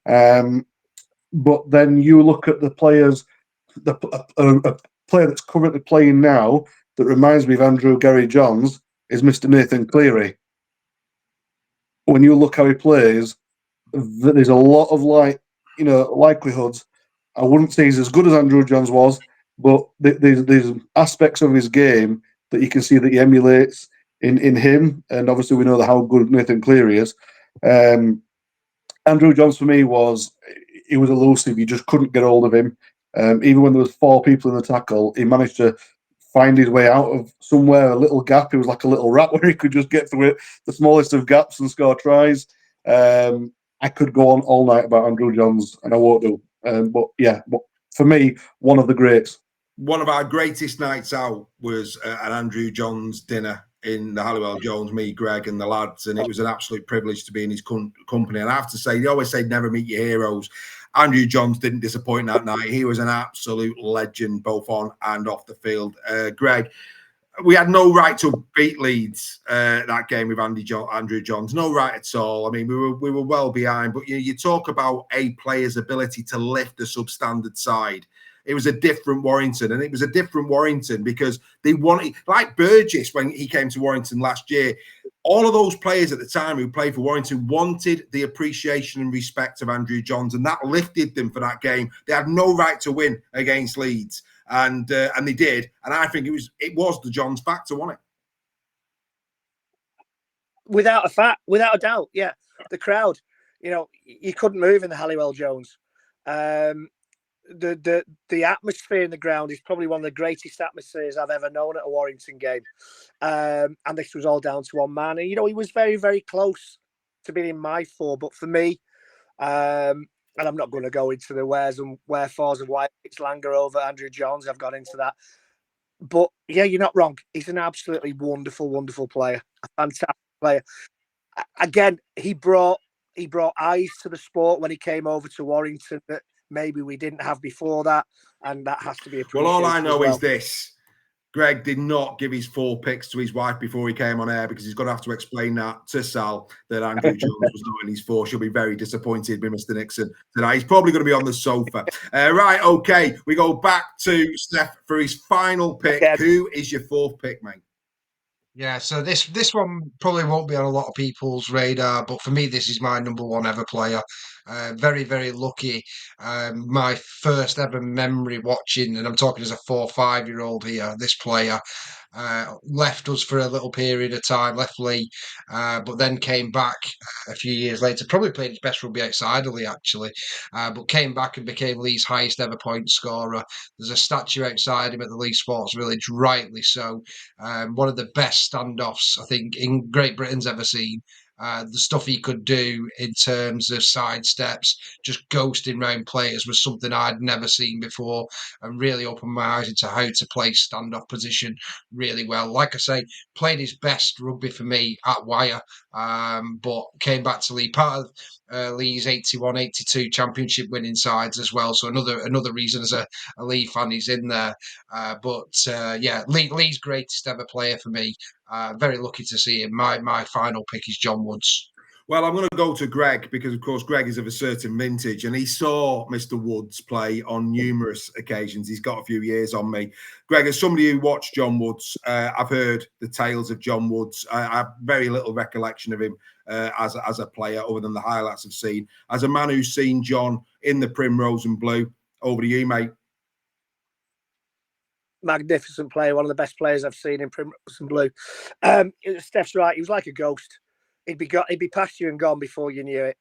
But then you look at the players, a player that's currently playing now that reminds me of Andrew Gary Johns is Mr. Nathan Cleary. When you look how he plays, there's a lot of likelihoods. I wouldn't say he's as good as Andrew Johns was, but there's aspects of his game that you can see that he emulates in him, and obviously we know how good Nathan Cleary is. Andrew Johns for me he was elusive. You just couldn't get hold of him. Even when there was 4 people in the tackle, he managed to find his way out of somewhere, a little gap. He was like a little rat where he could just get through it, the smallest of gaps and score tries. I could go on all night about Andrew Johns, and I won't do. But yeah, for me, one of the greats. One of our greatest nights out was an Andrew Johns dinner in the Halliwell Jones, me, Greg, and the lads, and it was an absolute privilege to be in his company. And I have to say, they always say never meet your heroes. Andrew Johns didn't disappoint that night. He was an absolute legend, both on and off the field. Greg, we had no right to beat Leeds that game with Andrew Johns. No right at all. I mean, we were well behind. But you talk about a player's ability to lift a substandard side. It was a different Warrington, and it was a different Warrington because they wanted, like Burgess when he came to Warrington last year, all of those players at the time who played for Warrington wanted the appreciation and respect of Andrew Johns, and that lifted them for that game. They had no right to win against Leeds, and they did. And I think it was the Johns factor, wasn't it? Without a doubt, yeah. The crowd, you couldn't move in the Halliwell Jones. The atmosphere in the ground is probably one of the greatest atmospheres I've ever known at a Warrington game. And this was all down to one man. And, he was very, very close to being in my four. But for me, and I'm not going to go into the wheres and wherefores of why it's Langer over Andrew Johns. I've got into that. But, yeah, you're not wrong. He's an absolutely wonderful, wonderful player. A fantastic player. Again, he brought eyes to the sport when he came over to Warrington that maybe we didn't have before that, and that has to be appreciated. Well, all I know is this. Greg did not give his 4 picks to his wife before he came on air because he's going to have to explain that to Sal, that Andrew Jones was not in his 4. She'll be very disappointed with Mr. Nixon tonight. He's probably going to be on the sofa. Right, okay. We go back to Steph for his final pick. Okay. Who is your 4th pick, mate? Yeah, so this one probably won't be on a lot of people's radar, but for me, this is my number 1 ever player. Very, very lucky. My first ever memory watching, and I'm talking as a 4 or 5-year-old here, this player left us for a little period of time, left Lee, but then came back a few years later, probably played his best rugby outside of Lee, actually, but came back and became Lee's highest ever point scorer. There's a statue outside him at the Lee Sports Village, rightly so. One of the best standoffs I think in Great Britain's ever seen. The stuff he could do in terms of side steps, just ghosting round players, was something I'd never seen before, and really opened my eyes into how to play standoff position really well. Like I say, played his best rugby for me at Wire, but came back to Lee, part of Lee's 81-82 championship winning sides as well. So another reason as a Lee fan he's in there. Yeah, Lee's greatest ever player for me. Very lucky to see him. My final pick is John Woods. Well, I'm going to go to Greg because, of course, Greg is of a certain vintage and he saw Mr. Woods play on numerous occasions. He's got a few years on me. Greg, as somebody who watched John Woods, I've heard the tales of John Woods. I have very little recollection of him as a player other than the highlights I've seen. As a man who's seen John in the Primrose and Blue, over to you, mate. Magnificent player, one of the best players I've seen in Primrose and Blue. Steph's right, he was like a ghost. He'd be past you and gone before you knew it.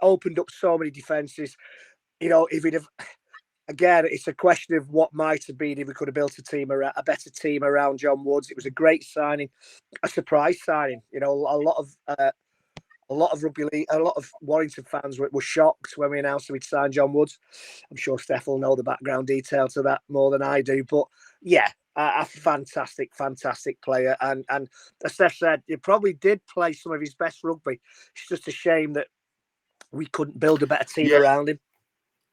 Opened up so many defences. If he'd have, again, it's a question of what might have been if we could have built a better team around John Woods. It was a great signing, a surprise signing. A lot of rugby league, a lot of Warrington fans were shocked when we announced that we'd signed John Woods. I'm sure Steph will know the background detail to that more than I do. But yeah, a fantastic player. And as Steph said, he probably did play some of his best rugby. It's just a shame that we couldn't build a better team around him.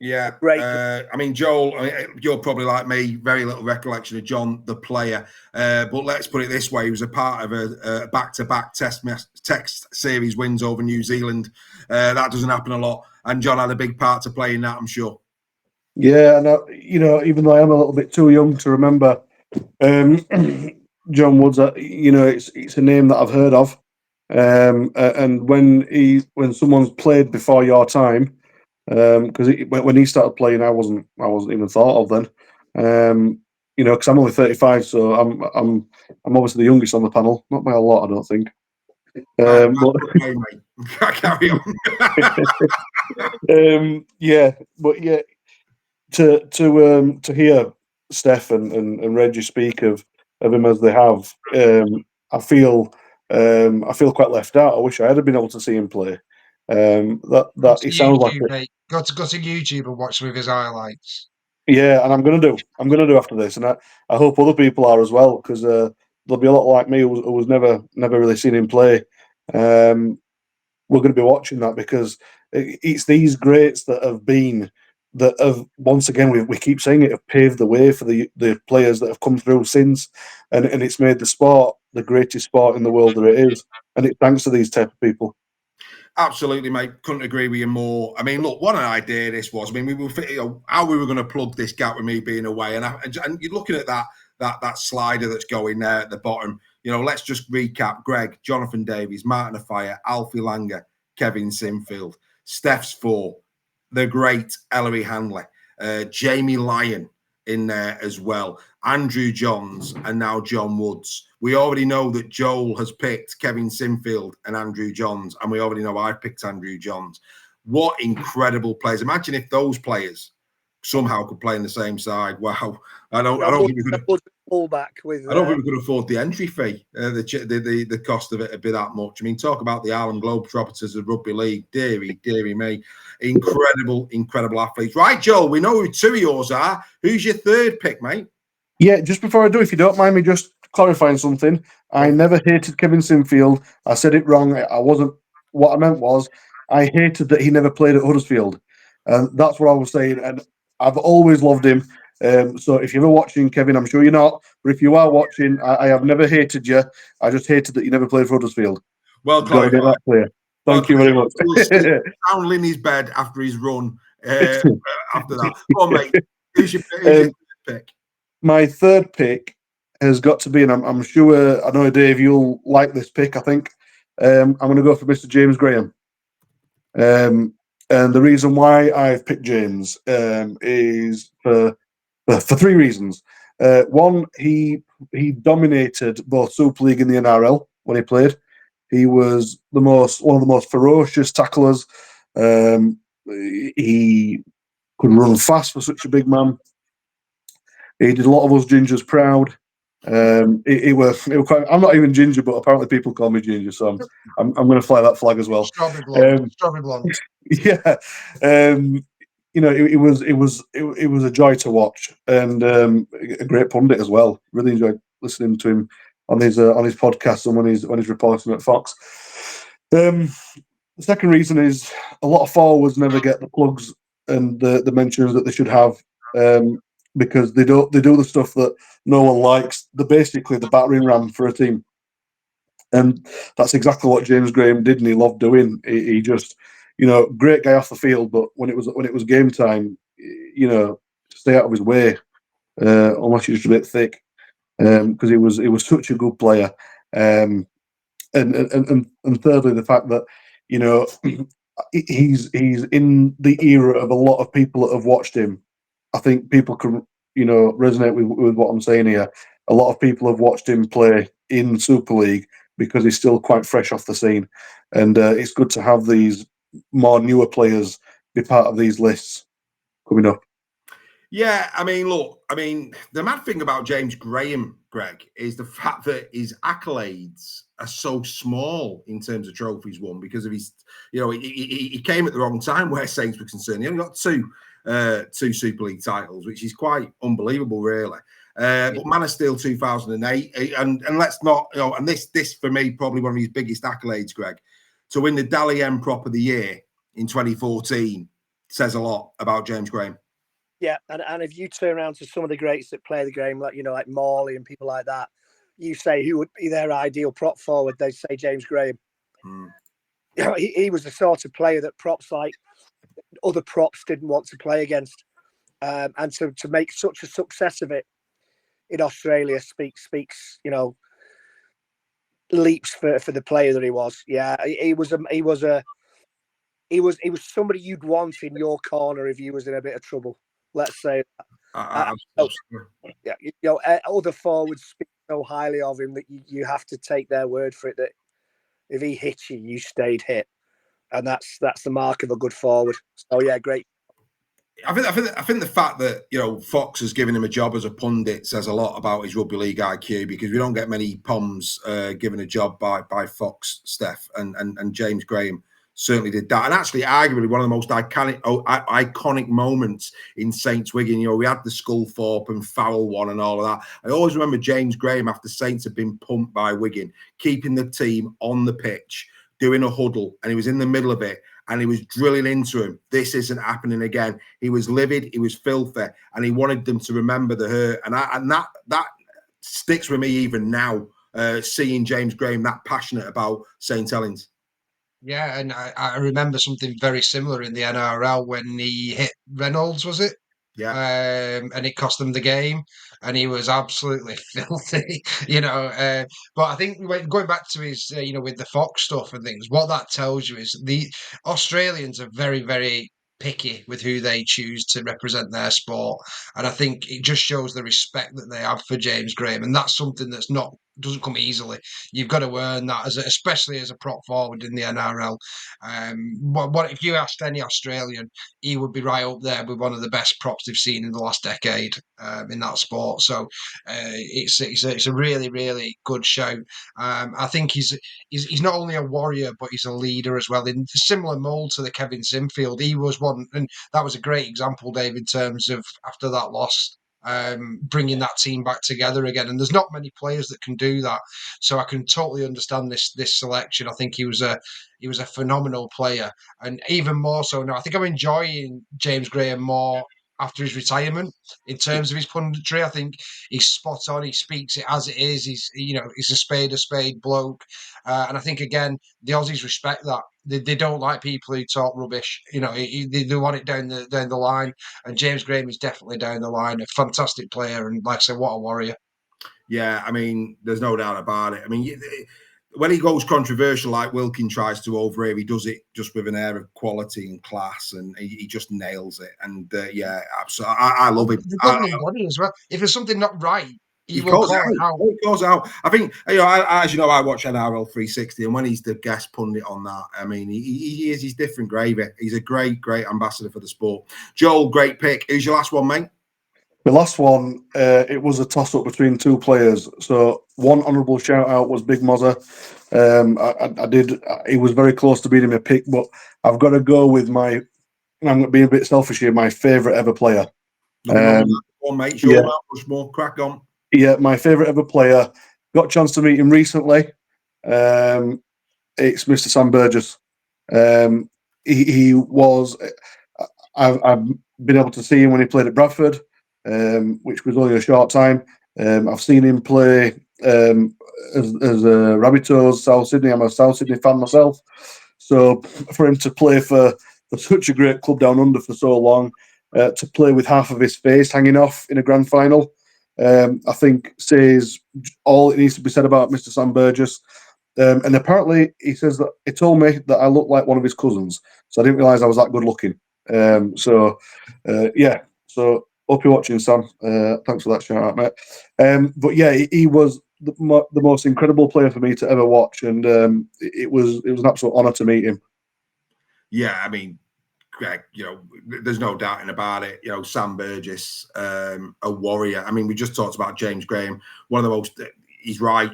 Yeah, great. I mean, Joel, you're probably like me, very little recollection of John, the player. But let's put it this way: he was a part of a back-to-back test series wins over New Zealand. That doesn't happen a lot, and John had a big part to play in that, I'm sure. Yeah, and even though I am a little bit too young to remember John Woods, it's a name that I've heard of. And when someone's played before your time. Because when he started playing, I wasn't even thought of then. Because I'm only 35, so I'm obviously the youngest on the panel, not by a lot, I don't think. Carry on. To hear Steph and Reggie speak of him as they have, I feel quite left out. I wish I had been able to see him play. That he sounds like it. Mate. Go to YouTube and watch some of his highlights. Yeah, and I'm gonna do after this, and I hope other people are as well, because there'll be a lot like me who was never really seen him play. We're going to be watching that because it's these greats that have once again, we keep saying it, have paved the way for the players that have come through since, and it's made the sport the greatest sport in the world that it is, and it's thanks to these type of people. Absolutely, mate. Couldn't agree with you more. I mean, look, what an idea this was. I mean, we were, how we were going to plug this gap with me being away, and you're looking at that slider that's going there at the bottom. Let's just recap: Greg, Jonathan Davies, Martin Afire, Alfie Langer, Kevin Sinfield, Steph's 4, the great Ellery Handley, Jamie Lyon in there as well, Andrew Johns, and now John Woods. We already know that Joel has picked Kevin Sinfield and Andrew Johns, and we already know I've picked Andrew Johns. What incredible players. Imagine if those players somehow could play in the same side. Wow. I don't think we could fullback with. I don't think we could afford the entry fee. The cost of it would be that much. I mean, talk about the Harlem Globetrotters of rugby league. Deary me. Incredible athletes. Right, Joel, we know who 2 of yours are. Who's your 3rd pick, mate? Yeah, just before I do, if you don't mind me just clarifying something, I never hated Kevin Sinfield. I said it wrong. I wasn't. What I meant was, I hated that he never played at Huddersfield, and that's what I was saying. And I've always loved him. So if you're ever watching, Kevin, I'm sure you're not, but if you are watching, I have never hated you. I just hated that you never played for Huddersfield. Well clarified. Got to get that clear. Thank you very much. Soundly in his bed after his run. After that, come on, mate. Who's your pick? My 3rd pick has got to be, and I'm sure, I know, Dave, you'll like this pick, I think. I'm going to go for Mr. James Graham. And the reason why I've picked James is for 3 reasons. One, he dominated both Super League and the NRL when he played. He was one of the most ferocious tacklers. He could run fast for such a big man. He did a lot of us gingers proud. It was quite, I'm not even ginger, but apparently people call me ginger, so I'm going to fly that flag as well. Strawberry blonde. Yeah, it was a joy to watch, and a great pundit as well. Really enjoyed listening to him on his podcast and when he's reporting at Fox. The second reason is a lot of forwards never get the plugs and the mentions that they should have. Because they do the stuff that no one likes. They're basically the battering ram for a team, and that's exactly what James Graham did, and he loved doing. He just, great guy off the field, but when it was game time, stay out of his way, unless you're just a bit thick, because he was such a good player. And thirdly, the fact that he's in the era of a lot of people that have watched him. I think people can, resonate with what I'm saying here. A lot of people have watched him play in Super League because he's still quite fresh off the scene, and it's good to have these more newer players be part of these lists coming up. Yeah, I mean, look, the mad thing about James Graham, Greg, is the fact that his accolades are so small in terms of trophies won because of his, he came at the wrong time where Saints were concerned. He only got two Super League titles, which is quite unbelievable, really. But Man of Steel 2008, and let's not, and this for me probably one of his biggest accolades, Greg, to win the Dally M Prop of the Year in 2014 says a lot about James Graham. Yeah, and if you turn around to some of the greats that play the game, like Morley and people like that, you say who would be their ideal prop forward, they'd say James Graham. He was the sort of player that props like other props didn't want to play against, and to make such a success of it in Australia speaks leaps for the player that he was. Yeah, he was somebody you'd want in your corner if you was in a bit of trouble. Let's say other forwards speak so highly of him that you have to take their word for it that if he hit you, you stayed hit, and that's the mark of a good forward. So yeah, great. I think the fact that Fox has given him a job as a pundit says a lot about his rugby league IQ, because we don't get many Poms given a job by Fox, Steph, and James Graham certainly did that. And actually, arguably one of the most iconic moments in Saints Wigan. We had the Sculthorpe and Farrell one and all of that. I always remember James Graham, after Saints had been pumped by Wigan, keeping the team on the pitch, doing a huddle, and he was in the middle of it. And he was drilling into him, this isn't happening again. He was livid, he was filthy, and he wanted them to remember the hurt. And that sticks with me even now, seeing James Graham that passionate about St. Helens. Yeah, and I remember something very similar in the NRL when he hit Reynolds, was it? Yeah. And it cost them the game, and he was absolutely filthy, But I think going back to his, with the Fox stuff and things, what that tells you is the Australians are very, very picky with who they choose to represent their sport, and I think it just shows the respect that they have for James Graham, and that's something doesn't come easily. You've got to earn that, especially as a prop forward in the NRL. What if you asked any Australian, he would be right up there with one of the best props they've seen in the last decade in that sport. So it's a really, really good show. I think he's not only a warrior, but he's a leader as well. In similar mould to the Kevin Sinfield, he was one, and that was a great example, Dave, in terms of after that loss, bringing that team back together again. And there's not many players that can do that, so I can totally understand this selection. I think he was a phenomenal player, and even more so now. I think I'm enjoying James Graham more after his retirement in terms of his punditry. I think he's spot on. He speaks it as it is. He's a spade bloke, and I think again the Aussies respect that. They don't like people who talk rubbish. They want it down the line, and James Graham is definitely down the line. A fantastic player, and like I said, what a warrior. Yeah, I mean, there's no doubt about it. I mean, when he goes controversial like Wilkin tries to over here, he does it just with an air of quality and class, and he just nails it. And yeah, absolutely, I love him. Body as well. If there's something not right, he will calls call it out. He calls out. I think, as you know, I watch NRL 360, and when he's the guest pundit on that, I mean, he's different gravy. He's a great ambassador for the sport. Joel, great pick. Who's your last one, mate? The last one, it was a toss-up between two players. So one honourable shout-out was Big Mozza. He was very close to beating my pick, but I've got to go with I'm going to be a bit selfish here, my favourite ever player. One, mate. Sure, Mount Rushmore. Crack on. Yeah, my favourite ever player. Got a chance to meet him recently. It's Mr. Sam Burgess. He was... I've been able to see him when he played at Bradford, which was only a short time. I've seen him play as a Rabbitohs, South Sydney. I'm a South Sydney fan myself. So for him to play for such a great club down under for so long, to play with half of his face hanging off in a grand final, I think says all it needs to be said about Mr. Sam Burgess. And apparently he says that he told me that I look like one of his cousins. So I didn't realise I was that good looking. Yeah. So hope you're watching, Sam. Thanks for that shout out, mate. But yeah, he was the most incredible player for me to ever watch, and it was an absolute honour to meet him. Yeah, I mean, Greg, there's no doubting about it. Sam Burgess, a warrior. I mean, we just talked about James Graham, one of the most. He's right.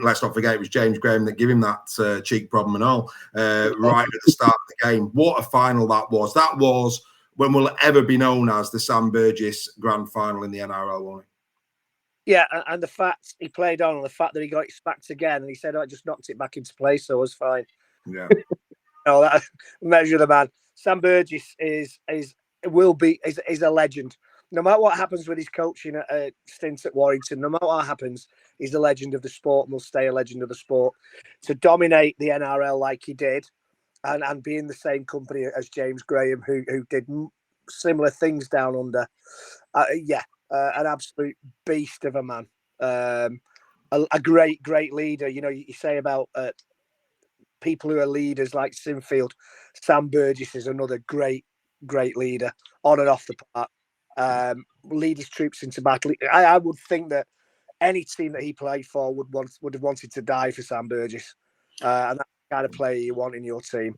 Let's not forget it was James Graham that gave him that cheek problem and all right at the start of the game. What a final that was. That was when we'll ever be known as the Sam Burgess grand final in the NRL, won't it? Yeah, and the fact he played on, and the fact that he got it smacked again, and he said, "I just knocked it back into place, so it was fine." Yeah. That measure the man. Sam Burgess is a legend. No matter what happens with his coaching stint at Warrington, no matter what happens, he's a legend of the sport and will stay a legend of the sport. To dominate the NRL like he did, and be in the same company as James Graham, who did similar things down under. An absolute beast of a man. A great leader. You say about people who are leaders like Sinfield. Sam Burgess is another great leader on and off the park. Lead his troops into battle. I would think that any team that he played for would have wanted to die for Sam Burgess, and that's the kind of player you want in your team.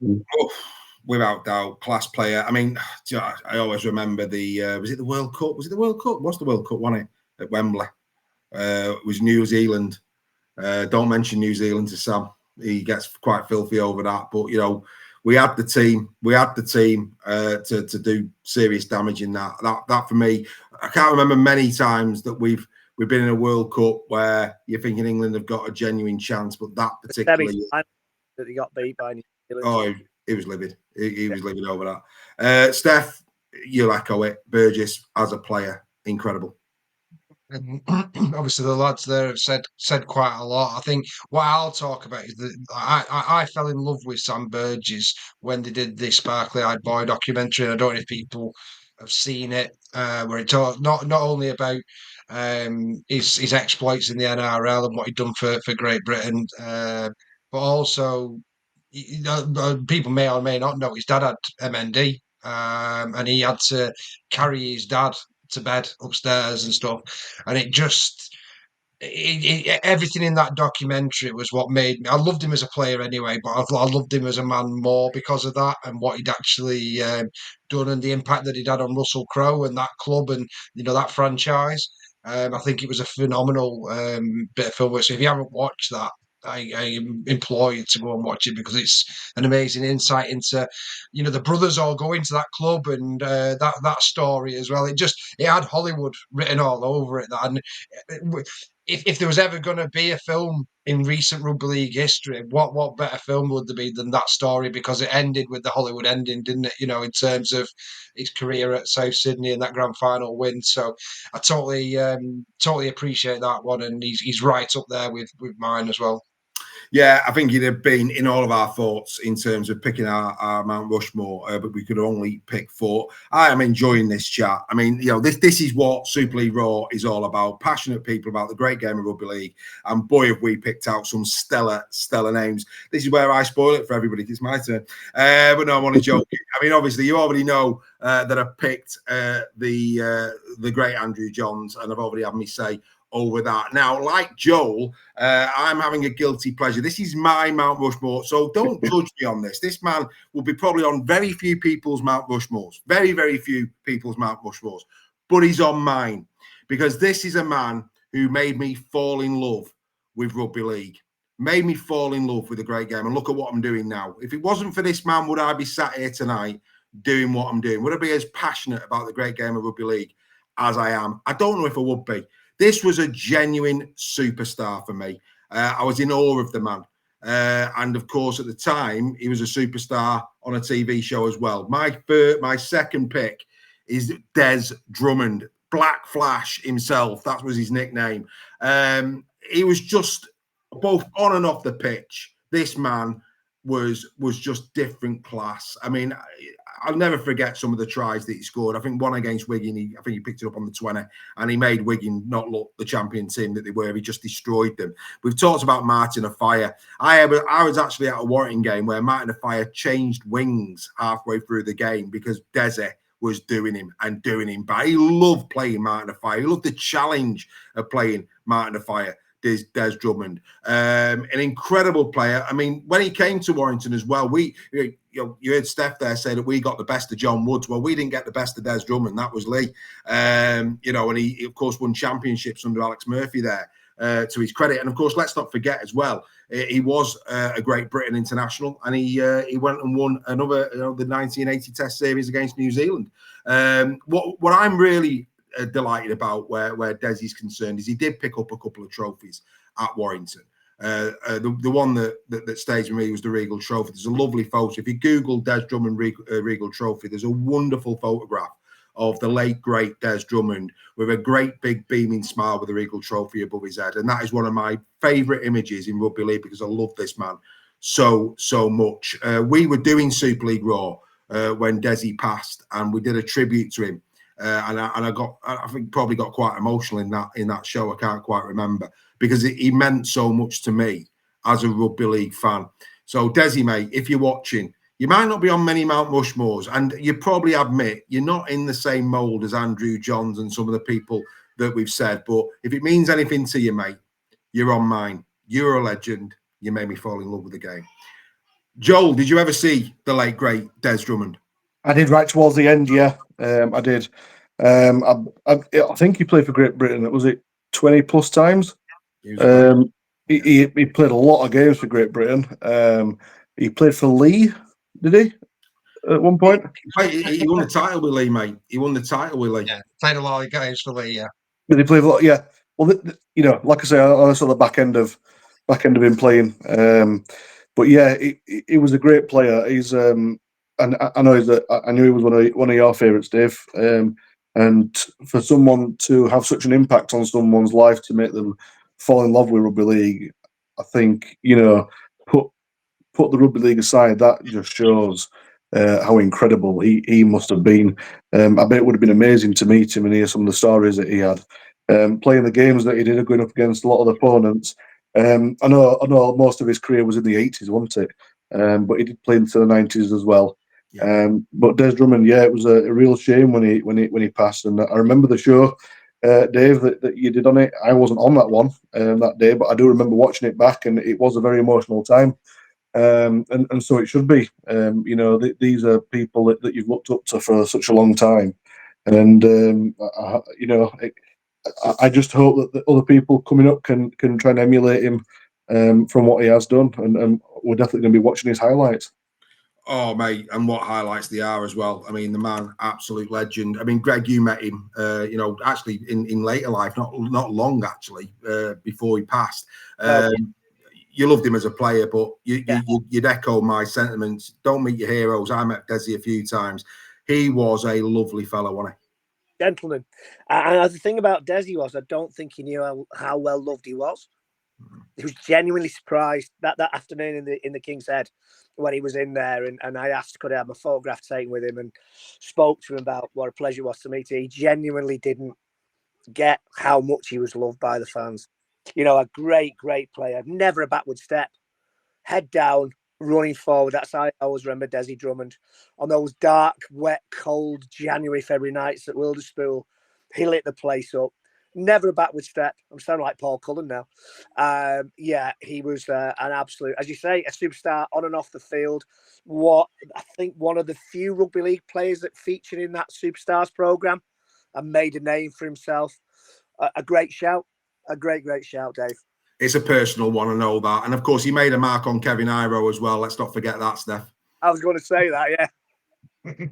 without doubt, class player. I mean, I always remember was it the World Cup? Was it the World Cup? What's the World Cup, wasn't it? At Wembley. It was New Zealand. Don't mention New Zealand to Sam. He gets quite filthy over that. But, we had the team. We had the team to do serious damage in that. That for me, I can't remember many times that we've been in a World Cup where you're thinking England have got a genuine chance, but that particularly that he got beat by New Zealand. Oh, he was livid. He was livid over that. Steph, you'll echo it. Burgess as a player, incredible. And obviously, the lads there have said quite a lot. I think what I'll talk about is that I fell in love with Sam Burgess when they did the Sparkly Eyed Boy documentary. I don't know if people have seen it, where it talks not only about his exploits in the NRL and what he'd done for Great Britain, but also people may or may not know his dad had MND, and he had to carry his dad to bed upstairs and stuff, and everything in that documentary was what made me. I loved him as a player anyway, but I loved him as a man more because of that and what he'd actually done and the impact that he'd had on Russell Crowe and that club and that franchise. I think it was a phenomenal bit of film. So if you haven't watched that, I implore you to go and watch it because it's an amazing insight into, the brothers all going to that club and that story as well. It had Hollywood written all over it. And if there was ever going to be a film in recent rugby league history, what better film would there be than that story? Because it ended with the Hollywood ending, didn't it? In terms of his career at South Sydney and that grand final win. So I totally appreciate that one, and he's right up there with mine as well. Yeah, I think he'd have been in all of our thoughts in terms of picking our Mount Rushmore, but we could only pick 4. I am enjoying this chat. I mean, this is what Super League Raw is all about. Passionate people about the great game of rugby league. And boy, have we picked out some stellar names. This is where I spoil it for everybody. It's my turn. But no, I'm only joking. I mean, obviously, you already know that I've picked the great Andrew Johns, and I've already had me say over that. Now, like Joel, I'm having a guilty pleasure. This is my Mount Rushmore, so don't judge me on this. This man will be probably on very few people's Mount Rushmores, very, very few people's Mount Rushmores, but he's on mine because this is a man who made me fall in love with rugby league, made me fall in love with the great game. And look at what I'm doing now. If it wasn't for this man, would I be sat here tonight doing what I'm doing? Would I be as passionate about the great game of rugby league as I am? I don't know if I would be. This was a genuine superstar for me. I was in awe of the man. And of course, at the time, he was a superstar on a TV show as well. My second pick is Des Drummond, Black Flash himself. That was his nickname. He was just both on and off the pitch. This man was just different class. I mean, I'll never forget some of the tries that he scored. I think one against Wigan, I think he picked it up on the 20, and he made Wigan not look the champion team that they were. He just destroyed them. We've talked about Martin Offiah. I was actually at a Warrington game where Martin Offiah changed wings halfway through the game because Desi was doing him bad. He loved playing Martin Offiah. He loved the challenge of playing Martin Offiah. Des Drummond, an incredible player. I mean, when he came to Warrington as well, you heard Steph there say that we got the best of John Woods. Well, we didn't get the best of Des Drummond. That was Lee. And he of course won championships under Alex Murphy there, to his credit. And of course, let's not forget as well, he was a Great Britain international, and he went and won another the 1980 Test series against New Zealand. What I'm really delighted about where Desi's concerned is he did pick up a couple of trophies at Warrington. The one that stays with me was the Regal Trophy. There's a lovely photo. If you Google Des Drummond Regal Trophy, there's a wonderful photograph of the late, great Des Drummond with a great big beaming smile with the Regal Trophy above his head. And that is one of my favourite images in rugby league because I love this man so much. We were doing Super League Raw when Desi passed, and we did a tribute to him. I think probably got quite emotional in that show. I can't quite remember because he meant so much to me as a rugby league fan. So Desi, mate, if you're watching, you might not be on many Mount Rushmores, and you probably admit you're not in the same mould as Andrew Johns and some of the people that we've said. But if it means anything to you, mate, you're on mine. You're a legend. You made me fall in love with the game. Joel, did you ever see the late great Des Drummond? I did right towards the end. Yeah, I did. I think he played for Great Britain. Was it 20 plus times? He played a lot of games for Great Britain. He played for Lee, did he? At one point, he won the title with Lee, mate. He won the title with Lee. Yeah, played a lot of games for Lee. Yeah, did he play a lot? Yeah. Well, like I say, I saw the back end of him playing. But yeah, he was a great player. He's and I know I knew he was one of your favourites, Dave. And for someone to have such an impact on someone's life to make them fall in love with rugby league, I think put the rugby league aside, that just shows how incredible he must have been. I bet it would have been amazing to meet him and hear some of the stories that he had. Playing the games that he did, going up against a lot of the opponents. I know most of his career was in the 80s, wasn't it? But he did play into the 90s as well. Yeah. But Des Drummond, yeah, it was a real shame when he passed. And I remember the show, Dave, that you did on it. I wasn't on that one that day, but I do remember watching it back, and it was a very emotional time. And so it should be. These are people that you've looked up to for such a long time, and I just hope that the other people coming up can try and emulate him from what he has done, and we're definitely going to be watching his highlights. Oh, mate, and what highlights they are as well. I mean, the man, absolute legend. I mean, Greg, you met him, actually in later life, not long actually, before he passed. You loved him as a player, but you'd echo my sentiments. Don't meet your heroes. I met Desi a few times. He was a lovely fellow, wasn't he? Gentleman. And the thing about Desi was, I don't think he knew how well loved he was. He was genuinely surprised that afternoon in the King's Head when he was in there, and I asked could I have a photograph taken with him, and spoke to him about what a pleasure it was to meet him. He genuinely didn't get how much he was loved by the fans. A great player, never a backward step, head down, running forward. That's how I always remember Desi Drummond. On those dark, wet, cold January, February nights at Wilderspool, he lit the place up. Never a backward step. I'm sounding like Paul Cullen now. He was an absolute, as you say, a superstar on and off the field. I think one of the few rugby league players that featured in that Superstars program and made a name for himself. A great shout. A great shout, Dave. It's a personal one, I know that. And of course, he made a mark on Kevin Iro as well. Let's not forget that, Steph. I was going to say that, yeah.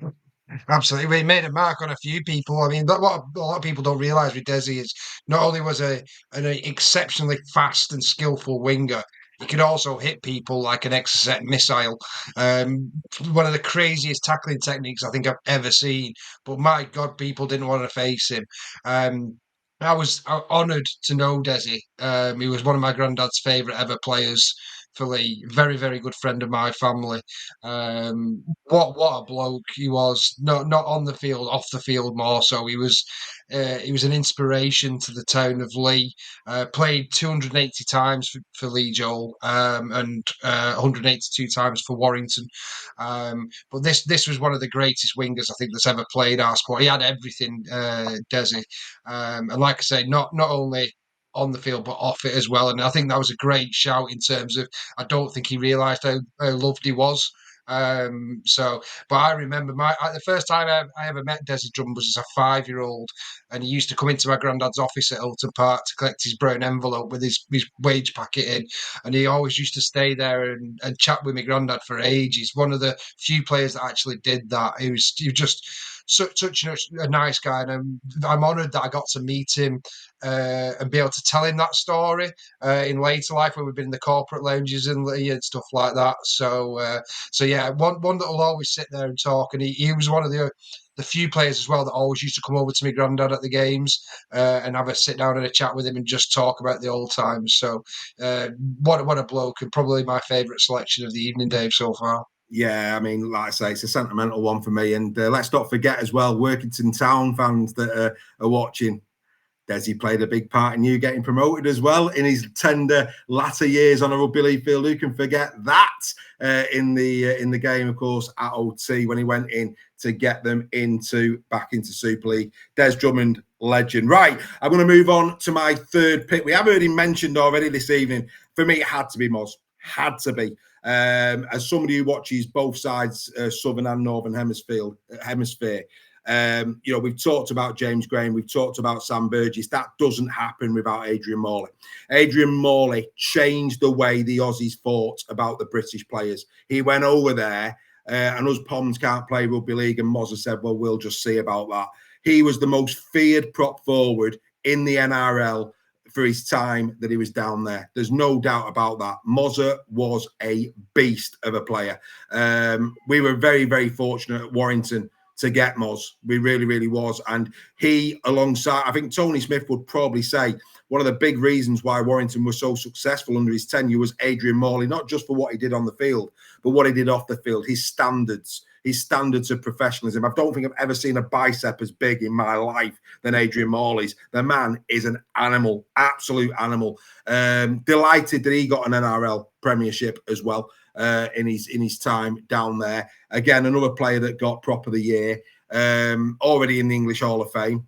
Absolutely. He made a mark on a few people. I mean, what a lot of people don't realise with Desi is not only was an exceptionally fast and skillful winger, he could also hit people like an Exocet missile. One of the craziest tackling techniques I think I've ever seen. But my God, people didn't want to face him. I was honoured to know Desi. He was one of my granddad's favourite ever players for Lee. Very, very good friend of my family. What a bloke he was. Not on the field, off the field more so. He was an inspiration to the town of Lee. Played 280 times for Lee, Joel, and 182 times for Warrington. But this was one of the greatest wingers I think that's ever played our sport. He had everything, Desi. And like I say, not only on the field but off it as well. And I think that was a great shout in terms of I don't think he realised how loved he was. But I remember the first time I ever met Desi Drummond was as a 5-year-old, and he used to come into my granddad's office at Hilton Park to collect his brown envelope with his wage packet in, and he always used to stay there and chat with my granddad for ages. One of the few players that actually did that. He was just such a nice guy, and I'm honoured that I got to meet him and be able to tell him that story in later life when we've been in the corporate lounges and stuff like that. So yeah, one that will always sit there and talk, and he was one of the few players as well that always used to come over to my granddad at the games and have a sit down and a chat with him and just talk about the old times. So what a bloke, and probably my favourite selection of the evening, Dave, so far. Yeah, I mean, like I say, it's a sentimental one for me. And let's not forget as well, Workington Town fans that are watching, Desi played a big part in you getting promoted as well in his tender latter years on a rugby league field. Who can forget that in the game, of course, at OT when he went in to get them back into Super League. Des Drummond, legend. Right, I'm going to move on to my third pick. We have heard him mentioned already this evening. For me, it had to be Moz. Had to be. As somebody who watches both sides, southern and northern hemisphere, we've talked about James Graham, we've talked about Sam Burgess. That doesn't happen without Adrian Morley. Adrian Morley changed the way the Aussies thought about the British players. He went over there, and us Poms can't play rugby league, and Mozza said, well, we'll just see about that. He was the most feared prop forward in the NRL for his time that he was down there. There's no doubt about that. Mozza was a beast of a player. We were very, very fortunate at Warrington to get Moz. We really, really was. And he, alongside, I think Tony Smith would probably say, one of the big reasons why Warrington was so successful under his tenure was Adrian Morley, not just for what he did on the field, but what he did off the field, his standards of professionalism. I don't think I've ever seen a bicep as big in my life than Adrian Morley's. The man is an animal, absolute animal. Delighted that he got an NRL premiership as well in his time down there. Again, another player that got prop of the year, already in the English Hall of Fame,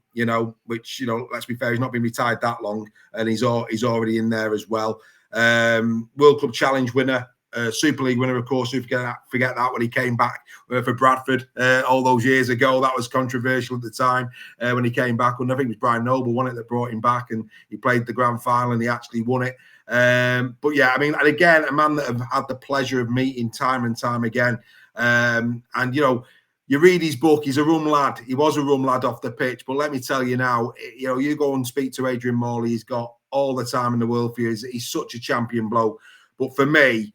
which, let's be fair, he's not been retired that long, and he's already in there as well. World Club Challenge winner, Super League winner, of course. We forget that when he came back for Bradford all those years ago. That was controversial at the time when he came back. And I think it was Brian Noble won it that brought him back, and he played the grand final and he actually won it. But yeah, I mean, and again, a man that I've had the pleasure of meeting time and time again. And you read his book, he's a rum lad. He was a rum lad off the pitch. But let me tell you now, you go and speak to Adrian Morley, he's got all the time in the world for you. He's such a champion bloke. But for me,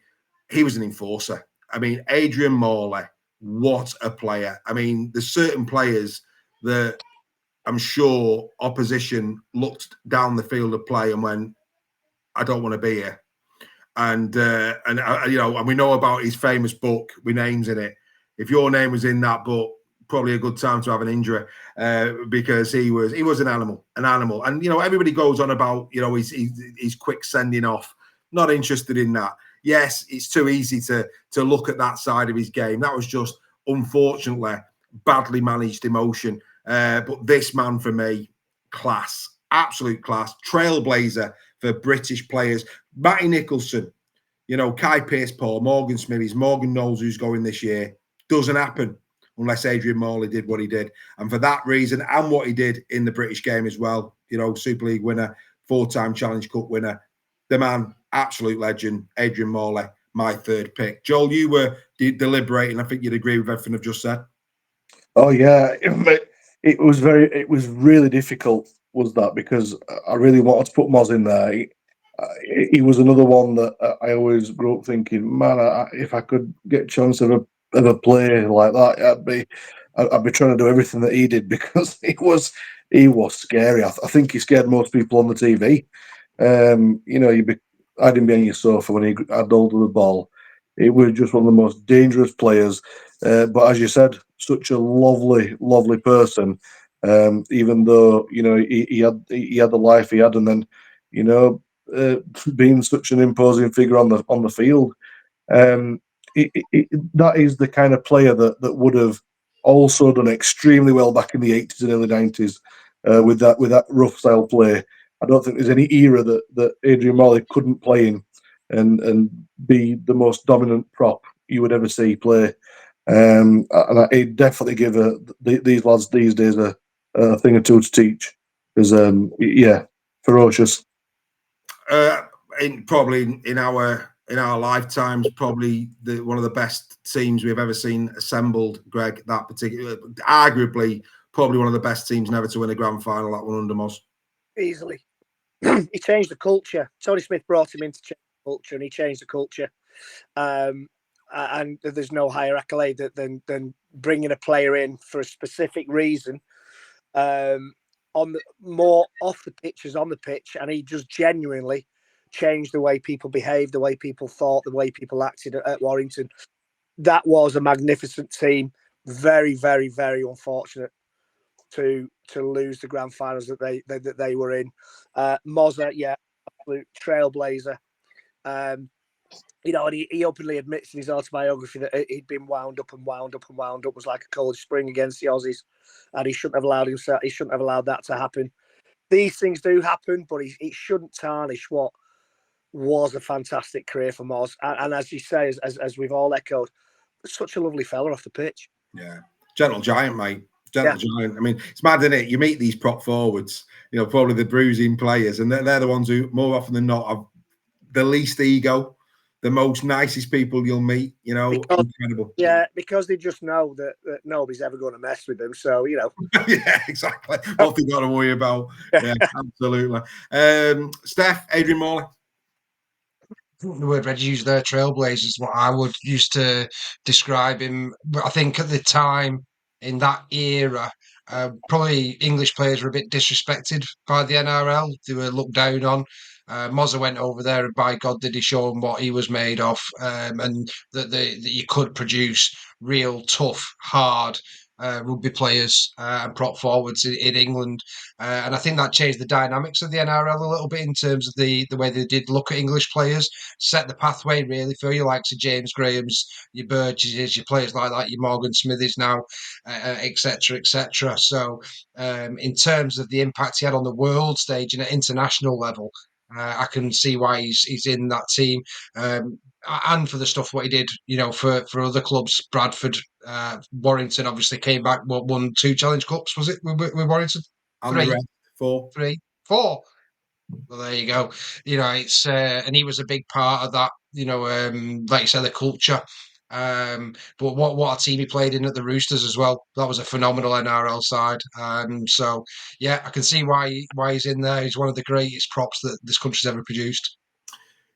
he was an enforcer. I mean, Adrian Morley, what a player. I mean, there's certain players that I'm sure opposition looked down the field of play and went, I don't want to be here. And we know about his famous book with names in it. If your name was in that book, probably a good time to have an injury because he was an animal. And everybody goes on about his quick sending off. Not interested in that. Yes, it's too easy to look at that side of his game. That was just, unfortunately, badly managed emotion. But this man, for me, class, absolute class, trailblazer for British players. Matty Nicholson, Kai Pearce-Paul, Morgan Smithies, Morgan Knowles, who's going this year. Doesn't happen unless Adrian Morley did what he did. And for that reason, and what he did in the British game as well, Super League winner, 4-time Challenge Cup winner, the man, absolute legend, Adrian Morley, my third pick. Joel, you were deliberating. I think you'd agree with everything I've just said. Oh yeah, it was really difficult, was that, because I really wanted to put Moz in there. He was another one that I always grew up thinking, man, if I could get a chance of a play like that, I'd be trying to do everything that he did, because he was scary. I think he scared most people on the TV. You'd be hiding behind your sofa when he had hold of the ball. He was just one of the most dangerous players. But as you said, such a lovely, lovely person. Even though he had the life he had, and then being such an imposing figure on the field. That is the kind of player that would have also done extremely well back in the 80s and early 90s with that rough style play. I don't think there's any era that Adrian Morley couldn't play in and be the most dominant prop you would ever see play. And I'd definitely give these lads these days a thing or two to teach, because ferocious. Probably in our lifetimes, probably one of the best teams we've ever seen assembled, Greg. That particular, arguably, probably one of the best teams never to win a grand final. That one under Moz. Easily. He changed the culture. Tony Smith brought him in to change the culture, and he changed the culture. And there's no higher accolade than bringing a player in for a specific reason, more off the pitch as on the pitch, and he just genuinely changed the way people behaved, the way people thought, the way people acted at Warrington. That was a magnificent team. Very, very, very unfortunate to lose the grand finals that they were in. Mozza, yeah, absolute trailblazer. And he openly admits in his autobiography that he'd been wound up, was like a cold spring against the Aussies, and he shouldn't have allowed that to happen. These things do happen, but it shouldn't tarnish what was a fantastic career for Moz. And as you say, as we've all echoed, such a lovely fella off the pitch. Yeah. Gentle giant, mate. Gentle giant. I mean, it's mad, isn't it? You meet these prop forwards, probably the bruising players, and they're the ones who, more often than not, have the least ego, the most nicest people you'll meet, incredible. Yeah, because they just know that nobody's ever going to mess with them. So, Yeah, exactly. Nothing got to worry about. Yeah, absolutely. Steph, Adrian Morley. The word Reggie used there, trailblazer, is what I would use to describe him. But I think at the time, in that era, probably English players were a bit disrespected by the NRL. They were looked down on. Mozza went over there, and by God, did he show them what he was made of, and that you could produce real tough, hard rugby players and prop forwards in England. And I think that changed the dynamics of the NRL a little bit in terms of the way they did look at English players, set the pathway really for your likes of James Graham's, your Burgesses, your players like that, your Morgan Smithies now, etc., etc. So in terms of the impact he had on the world stage and at international level, I can see why he's in that team. And for the stuff what he did, for other clubs, Bradford, Warrington obviously came back, won 2 Challenge Cups, was it, with Warrington? And the rest, 4. 4. Well, there you go. It's and he was a big part of that. Like you said, the culture. But what a team he played in at the Roosters as well. That was a phenomenal NRL side. So yeah, I can see why he's in there. He's one of the greatest props that this country's ever produced.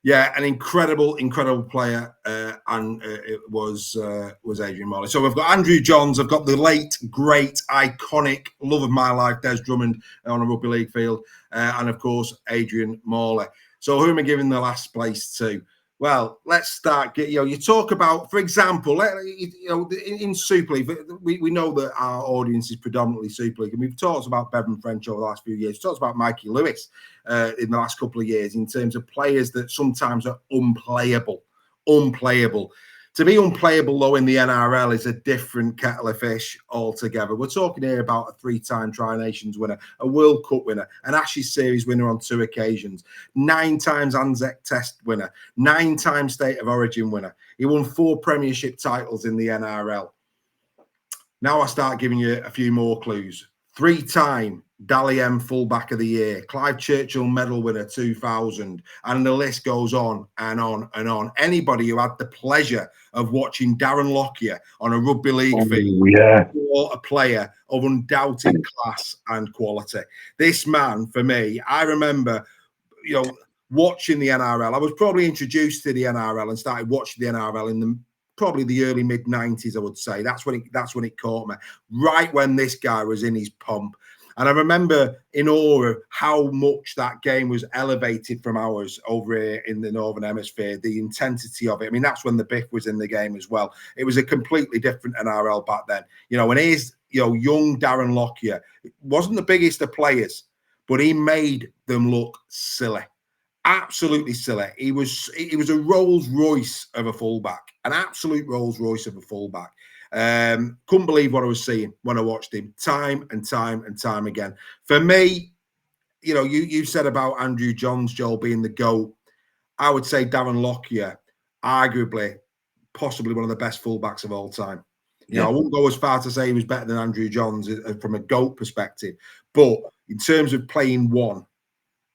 Yeah, an incredible player, and it was Adrian Morley. So we've got Andrew Johns, I've got the late, great, iconic, love of my life, Des Drummond on a rugby league field, and of course Adrian Morley. So who am I giving the last place to? Well, let's start. You talk about, for example, in Super League, we know that our audience is predominantly Super League, and we've talked about Bevan French over the last few years. We've talked about Mikey Lewis in the last couple of years in terms of players that sometimes are unplayable. To be unplayable, though, in the NRL is a different kettle of fish altogether. We're talking here about a 3-time Tri-Nations winner, a World Cup winner, an Ashes Series winner on 2 occasions, 9 times Anzac Test winner, 9 times State of Origin winner. He won 4 premiership titles in the NRL. Now I start giving you a few more clues. 3-time Dally M Fullback of the Year, Clive Churchill Medal winner 2000, and the list goes on and on and on. Anybody who had the pleasure of watching Darren Lockyer on a rugby league field, or a player of undoubted class and quality. This man, for me, I remember, watching the NRL. I was probably introduced to the NRL and started watching the NRL in probably the early mid-90s, I would say. That's when it caught me, right when this guy was in his pomp. And I remember in awe of how much that game was elevated from ours over here in the Northern Hemisphere, the intensity of it. I mean, that's when the Biff was in the game as well. It was a completely different NRL back then. And here's, young Darren Lockyer. Wasn't the biggest of players, but he made them look silly. Absolutely silly. He was a Rolls Royce of a fullback, an absolute Rolls Royce of a fullback. Couldn't believe what I was seeing when I watched him time and time and time again. For me, you said about Andrew Johns, Joel, being the GOAT. I would say Darren Lockyer, arguably, possibly one of the best fullbacks of all time. I wouldn't go as far to say he was better than Andrew Johns from a GOAT perspective, but in terms of playing one,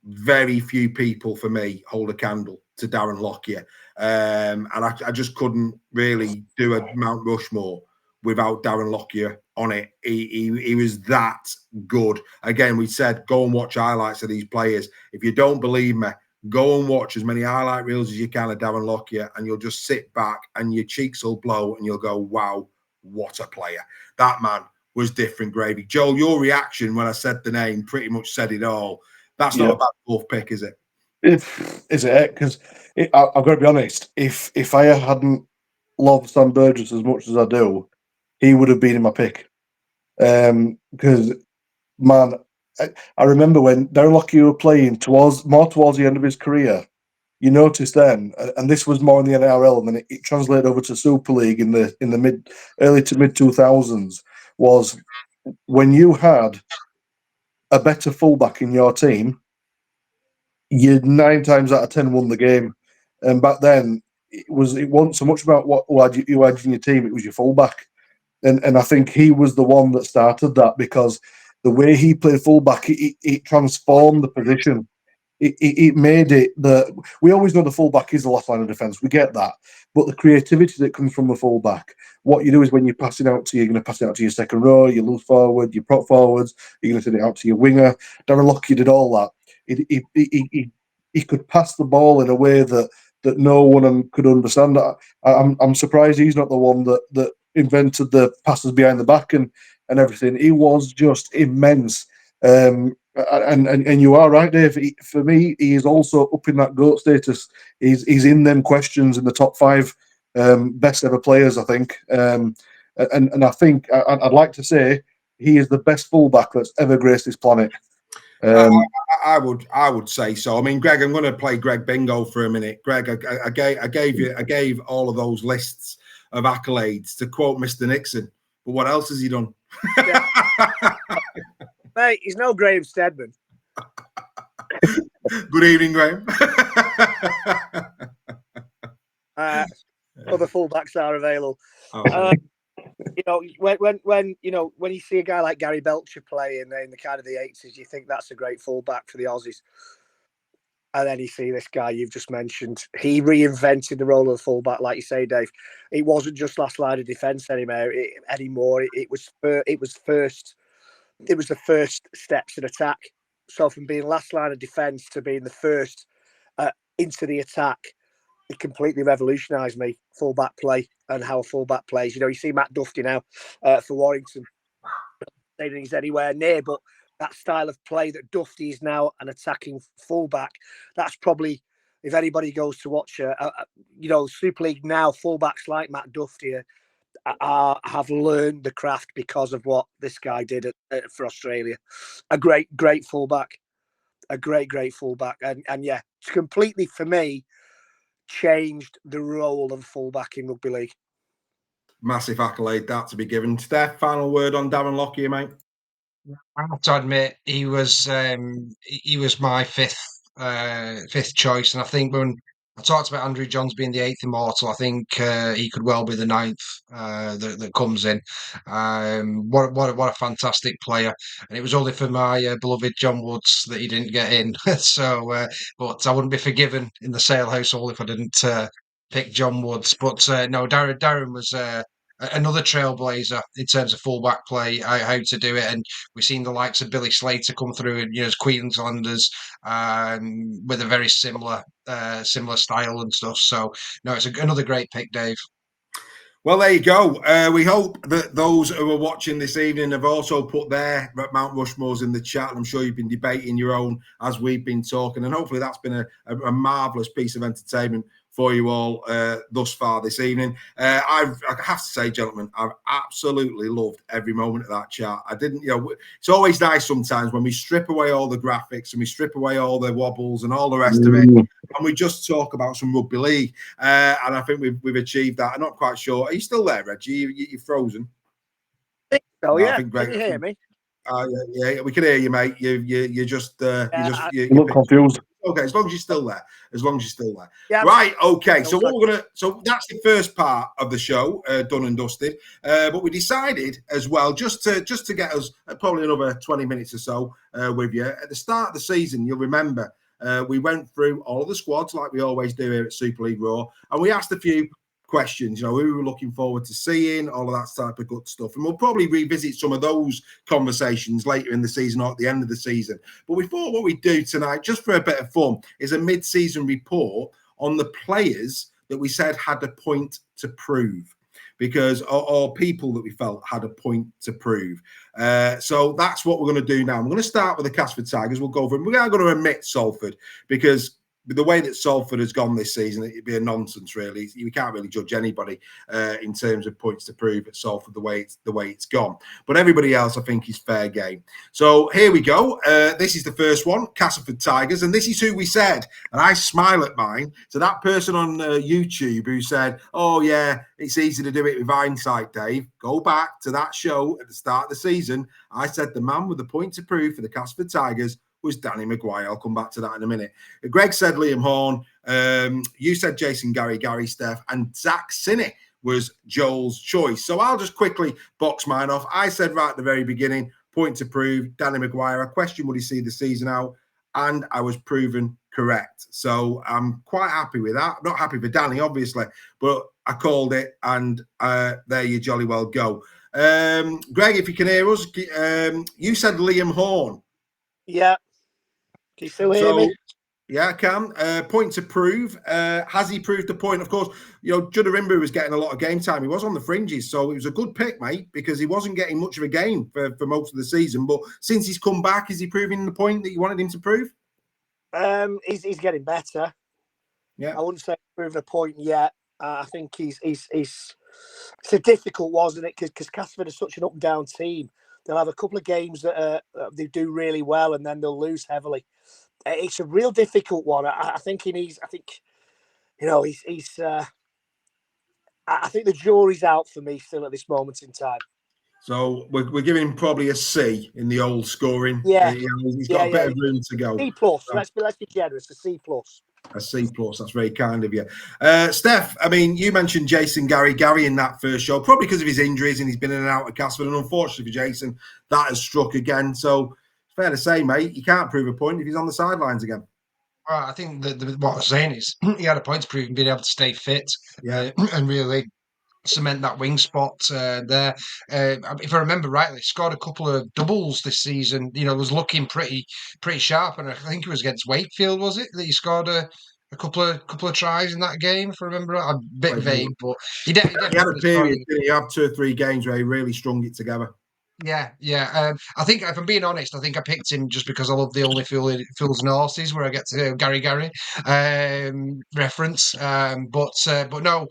very few people for me hold a candle to Darren Lockyer. And I just couldn't really do a Mount Rushmore without Darren Lockyer on it. He was that good. Again, we said, go and watch highlights of these players. If you don't believe me, go and watch as many highlight reels as you can of Darren Lockyer, and you'll just sit back and your cheeks will blow and you'll go, wow, what a player. That man was different gravy. Joel, your reaction when I said the name pretty much said it all. That's not a bad fourth pick, is it? Is it? Because I've got to be honest. If I hadn't loved Sam Burgess as much as I do, he would have been in my pick. Because man, I remember when Darren Lockyer were playing towards the end of his career. You noticed then, and this was more in the NRL, and then it translated over to Super League in the early to mid 2000s. Was when you had a better fullback in your team, you 9 times out of 10 won the game. And back then, it wasn't so much about who had in your team, it was your fullback. And I think he was the one that started that, because the way he played fullback, it transformed the position. It made it that we always know the fullback is the last line of defence. We get that, but the creativity that comes from the fullback, what you do is when you're passing out to, you're going to pass it out to your second row, your loose forward, your prop forwards, you're going to send it out to your winger. Darren Lockyer did all that. He could pass the ball in a way that no one could understand. I'm surprised he's not the one that invented the passes behind the back and everything. He was just immense. And you are right, Dave. For me, he is also up in that GOAT status. He's in them questions in the top 5 best ever players, I think. And I think I'd like to say he is the best fullback that's ever graced this planet. I would say so. I mean, Greg, I'm going to play Greg Bingo for a minute. Greg, I gave all of those lists of accolades to quote Mr. Nixon. But what else has he done? Yeah. Mate, he's no Graham Stedman. Good evening, Graham. Other fullbacks are available. Oh, when you see a guy like Gary Belcher play in the kind of the 80s, you think that's a great fullback for the Aussies. And then you see this guy you've just mentioned. He reinvented the role of the fullback, like you say, Dave. It wasn't just last line of defence anymore. It was the first steps in attack. So from being last line of defence to being the first into the attack, it completely revolutionised me, fullback play and how a fullback plays. You see Matt Duffy now for Warrington. They don't think he's anywhere near, but that style of play that Duffy is now an attacking fullback, that's probably, if anybody goes to watch Super League now, fullbacks like Matt Duffy have learned the craft because of what this guy did for Australia. A great fullback, a great fullback, and yeah, it's completely, for me, changed the role of fullback in rugby league. Massive accolade that to be given. Steph, final word on Darren Lockyer, mate. I have to admit, he was my fifth choice, and I think when I talked about Andrew Johns being the 8th immortal, I think he could well be the 9th that comes in. What a fantastic player, and it was only for my beloved John Woods that he didn't get in. So, but I wouldn't be forgiven in the Sale household if I didn't pick John Woods. But no, Darren was. Another trailblazer in terms of fullback play, how to do it, and we've seen the likes of Billy Slater come through, as Queenslanders, with a very similar style and stuff. So no, it's another great pick, Dave. Well, there you go. We hope that those who are watching this evening have also put their Mount Rushmores in the chat. And I'm sure you've been debating your own as we've been talking. And hopefully that's been a marvellous piece of entertainment for you all thus far this evening. I have to say, gentlemen, I've absolutely loved every moment of that chat. I didn't, it's always nice sometimes when we strip away all the graphics and we strip away all the wobbles and all the rest of it, and we just talk about some rugby league. And I think we've achieved that. I'm not quite sure. Are you still there, Reggie? You're frozen. Oh, yeah. Can you hear me? Yeah, we can hear you, mate. You look confused. Okay, as long as you're still there. Yeah, right. Okay. So so that's the first part of the show done and dusted. But we decided as well, just to get us probably another 20 minutes or so with you at the start of the season. You'll remember we went through all of the squads like we always do here at Super League Raw, and we asked a few questions, who we were looking forward to seeing, all of that type of good stuff. And we'll probably revisit some of those conversations later in the season or at the end of the season. But we thought what we'd do tonight, just for a bit of fun, is a mid-season report on the players that we said had a point to prove, because or people that we felt had a point to prove. So that's what we're going to do now. I'm going to start with the Casford Tigers. We'll go over them. We are going to omit Salford because the way that Salford has gone this season, it'd be a nonsense, really. You can't really judge anybody in terms of points to prove at Salford the way it's gone. But everybody else, I think, is fair game. So here we go. This is the first one, Castleford Tigers, and this is who we said. And I smile at mine. So that person on YouTube who said, "Oh yeah, it's easy to do it with hindsight, Dave." Go back to that show at the start of the season. I said the man with the point to prove for the Castleford Tigers was Danny Maguire. I'll come back to that in a minute. Greg said Liam Horn. You said Jason Gary, Steph, and Zach Sinney was Joel's choice. So I'll just quickly box mine off. I said right at the very beginning, point to prove, Danny Maguire. I questioned would he see the season out, and I was proven correct. So I'm quite happy with that. Not happy for Danny, obviously, but I called it, and there you jolly well go. Greg, if you can hear us, you said Liam Horn. Yeah. Can you still hear me? Yeah, I can. Point to prove. Has he proved the point? Of course, Judd Arimbu was getting a lot of game time. He was on the fringes, so it was a good pick, mate, because he wasn't getting much of a game for most of the season. But since he's come back, is he proving the point that you wanted him to prove? He's getting better. Yeah, I wouldn't say proving a point yet. I think he's it's a difficult, wasn't it? Because Castleford is such an up and down team. They'll have a couple of games that they do really well, and then they'll lose heavily. It's a real difficult one. I think he needs. I think, he's. I think the jury's out for me still at this moment in time. So we're giving him probably a C in the old scoring. Yeah, he's got a bit of room to go. C plus. So let's be generous. A C plus. A C plus. That's very kind of you, Steph. I mean, you mentioned Jason Gary in that first show, probably because of his injuries, and he's been in and out of Castleford. And unfortunately for Jason, that has struck again. So it's fair to say, mate, you can't prove a point if he's on the sidelines again. Well, I think that what I was saying is he had a point to prove and being able to stay fit, and really cement that wing spot there. If I remember rightly, scored a couple of doubles this season. Was looking pretty sharp, and I think it was against Wakefield, was it, that he scored a couple of tries in that game? If I remember, I'm a bit vague, but he definitely had a period. He had 2 or 3 games where he really strung it together. Yeah. I think, if I'm being honest, I think I picked him just because I love the Only Fools and Horses, where I get to Gary reference. But no,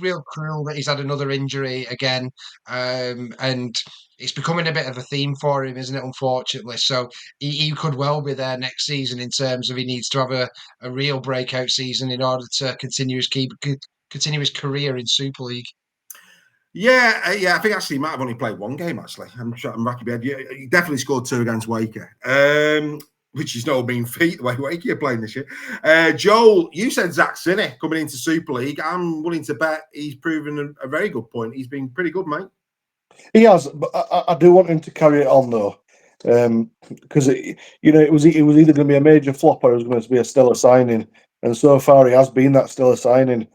real cruel that he's had another injury again, and it's becoming a bit of a theme for him, isn't it? Unfortunately, so he could well be there next season in terms of he needs to have a real breakout season in order to continue his career in Super League. Yeah. I think actually he might have only played 1 game. Actually, I'm racking my head. Yeah, he definitely scored 2 against Waker, which is no mean feat the way Waker are playing this year. Joel, you said Zach Sinney coming into Super League. I'm willing to bet he's proven a very good point. He's been pretty good, mate. He has, but I do want him to carry it on though, because it was either going to be a major flop or it was going to be a stellar signing, and so far he has been that stellar signing.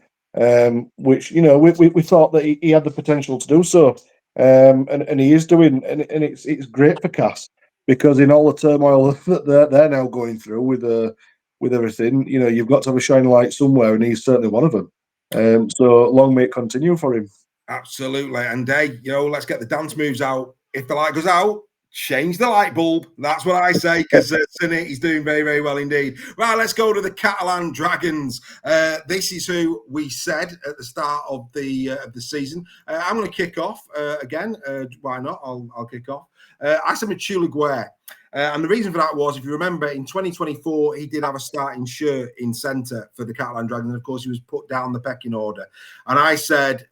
Which we thought that he had the potential to do so, and he is doing, and it's great for Cass, because in all the turmoil that they're now going through with everything, you've got to have a shining light somewhere, and he's certainly one of them. So long may it continue for him. Absolutely, and let's get the dance moves out. If the light goes out, change the light bulb. That's what I say, because Sinney, he's doing very, very well indeed. Right, let's go to the Catalan Dragons. This is who we said at the start of the season. I'm going to kick off again. Why not? I'll kick off. I said Machula Guerre. And the reason for that was, if you remember, in 2024, he did have a starting shirt in centre for the Catalan Dragons. And of course, he was put down the pecking order. And I said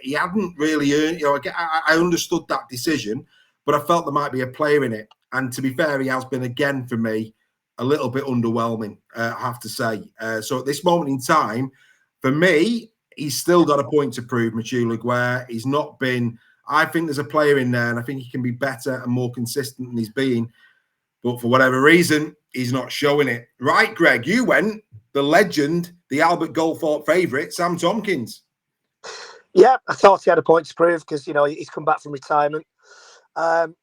he hadn't really earned, I understood that decision, but I felt there might be a player in it. And to be fair, he has been, again, for me, a little bit underwhelming, I have to say. So at this moment in time, for me, he's still got a point to prove, Machula Guerre. He's not been, I think there's a player in there, and I think he can be better and more consistent than he's been. But for whatever reason, he's not showing it. Right, Greg, you went, the legend, the Albert Goldthorpe favourite, Sam Tompkins. Yeah, I thought he had a point to prove because, he's come back from retirement. And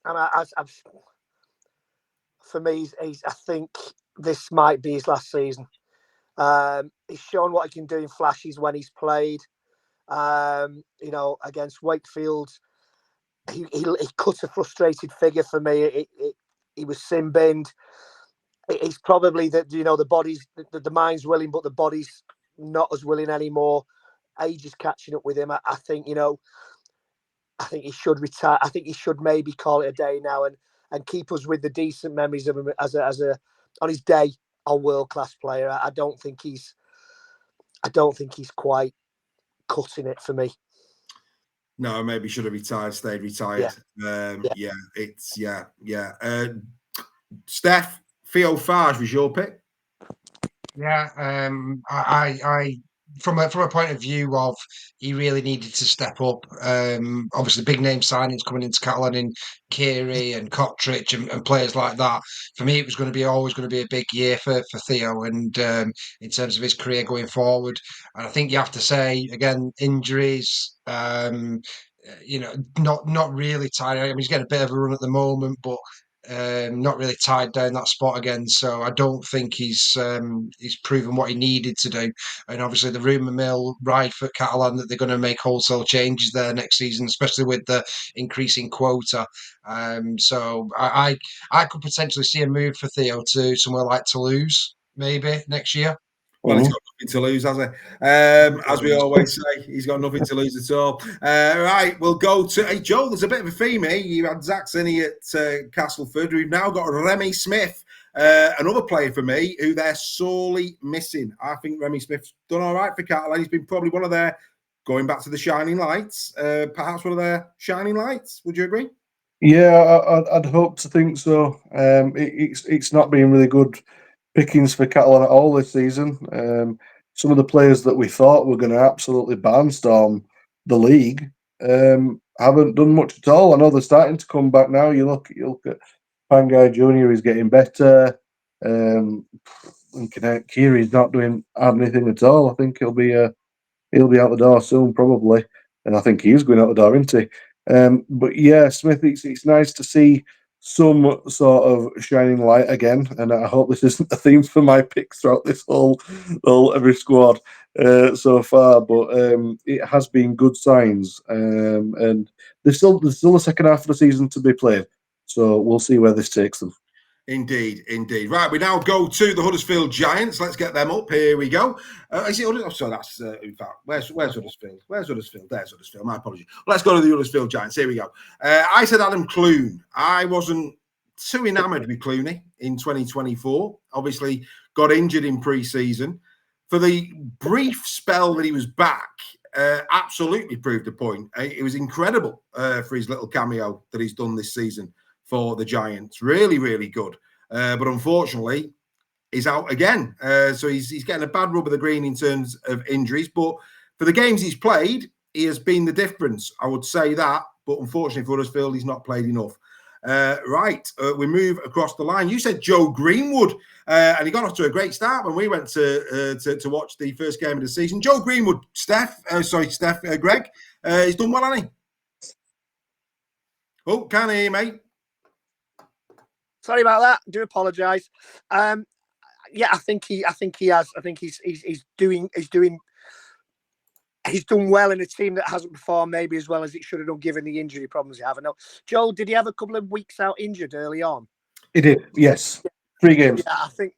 for me, I think this might be his last season. He's shown what he can do in flashes when he's played. Against Wakefield, he cut a frustrated figure for me. He was sin-binned. He's probably the body's, the mind's willing, but the body's not as willing anymore. Age is catching up with him. I think he should retire. I think he should maybe call it a day now and keep us with the decent memories of him as a on his day, a world-class player. I don't think he's quite cutting it for me. No, maybe should have stayed retired. Yeah. Steph, Theo Farge was your pick. Yeah, I from a point of view of he really needed to step up. Obviously, big name signings coming into Catalan in Kiri and Kotrick and players like that. For me, it was going to be always going to be a big year for Theo, and in terms of his career going forward. And I think you have to say again, injuries. Not really tired. I mean, he's getting a bit of a run at the moment, but not really tied down that spot again. So I don't think he's proven what he needed to do. And obviously the rumour mill ride for Catalan that they're going to make wholesale changes there next season, especially with the increasing quota. So I could potentially see a move for Theo to somewhere like Toulouse maybe next year. Well, he's got nothing to lose, has he? As we always say, he's got nothing to lose at all. Right, we'll go to... Hey, Joel, there's a bit of a theme here. You had Zach Zinni at Castleford. We've now got Remy Smith, another player for me, who they're sorely missing. I think Remy Smith's done all right for Catalan. He's been probably one of their, going back to the shining lights, perhaps one of their shining lights. Would you agree? Yeah, I'd hope to think so. It's not been really good pickings for Catalan at all this season. Some of the players that we thought were going to absolutely barnstorm the league haven't done much at all. I know they're starting to come back now. You look at Pangai Junior, he's getting better. And Kiri's not doing anything at all. I think he'll be out the door soon, probably. And I think he is going out the door, isn't he? But yeah, Smith, it's nice to see some sort of shining light again, and I hope this isn't a theme for my picks throughout this whole every squad so far. But it has been good signs, and there's still the second half of the season to be played, so we'll see where this takes them. Indeed. Right, we now go to the Huddersfield Giants. Let's get them up. Here we go. Is it? Oh, so that's in fact. Where's Huddersfield? Where's Huddersfield? There's Huddersfield. My apologies. Let's go to the Huddersfield Giants. Here we go. I said Adam Clune. I wasn't too enamoured with Clooney in 2024. Obviously, got injured in pre-season. For the brief spell that he was back, absolutely proved a point. It was incredible for his little cameo that he's done this season for the Giants. Really, really good. But unfortunately, he's out again. So he's getting a bad rub of the green in terms of injuries. But for the games he's played, he has been the difference. I would say that. But unfortunately for Huddersfield, he's not played enough. We move across the line. You said Joe Greenwood, and he got off to a great start when we went to watch the first game of the season. Joe Greenwood, Greg, he's done well, hasn't he? Oh, can't hear you, mate. Sorry about that. I do apologise. Yeah, I think he has. I think he's done well in a team that hasn't performed maybe as well as it should have done given the injury problems he have. I know. Joel, did he have a couple of weeks out injured early on? He did, yes. 3 games.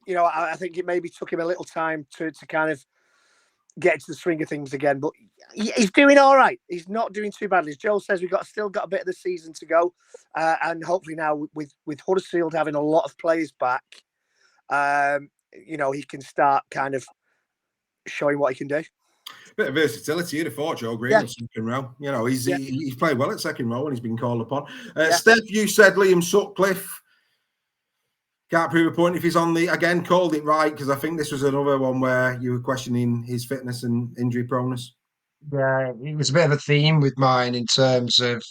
Yeah, I think it maybe took him a little time to kind of get into the swing of things again, but he's doing all right. He's not doing too badly. As Joel says, we've still got a bit of the season to go, and hopefully now with Huddersfield having a lot of players back, he can start kind of showing what he can do. Bit of versatility here for Joe Greenwood, second row. He's played well at second row when he's been called upon. Steph, you said Liam Sutcliffe. Can't prove a point if he's on the, again, called it right, because I think this was another one where you were questioning his fitness and injury proneness. Yeah, it was a bit of a theme with mine in terms of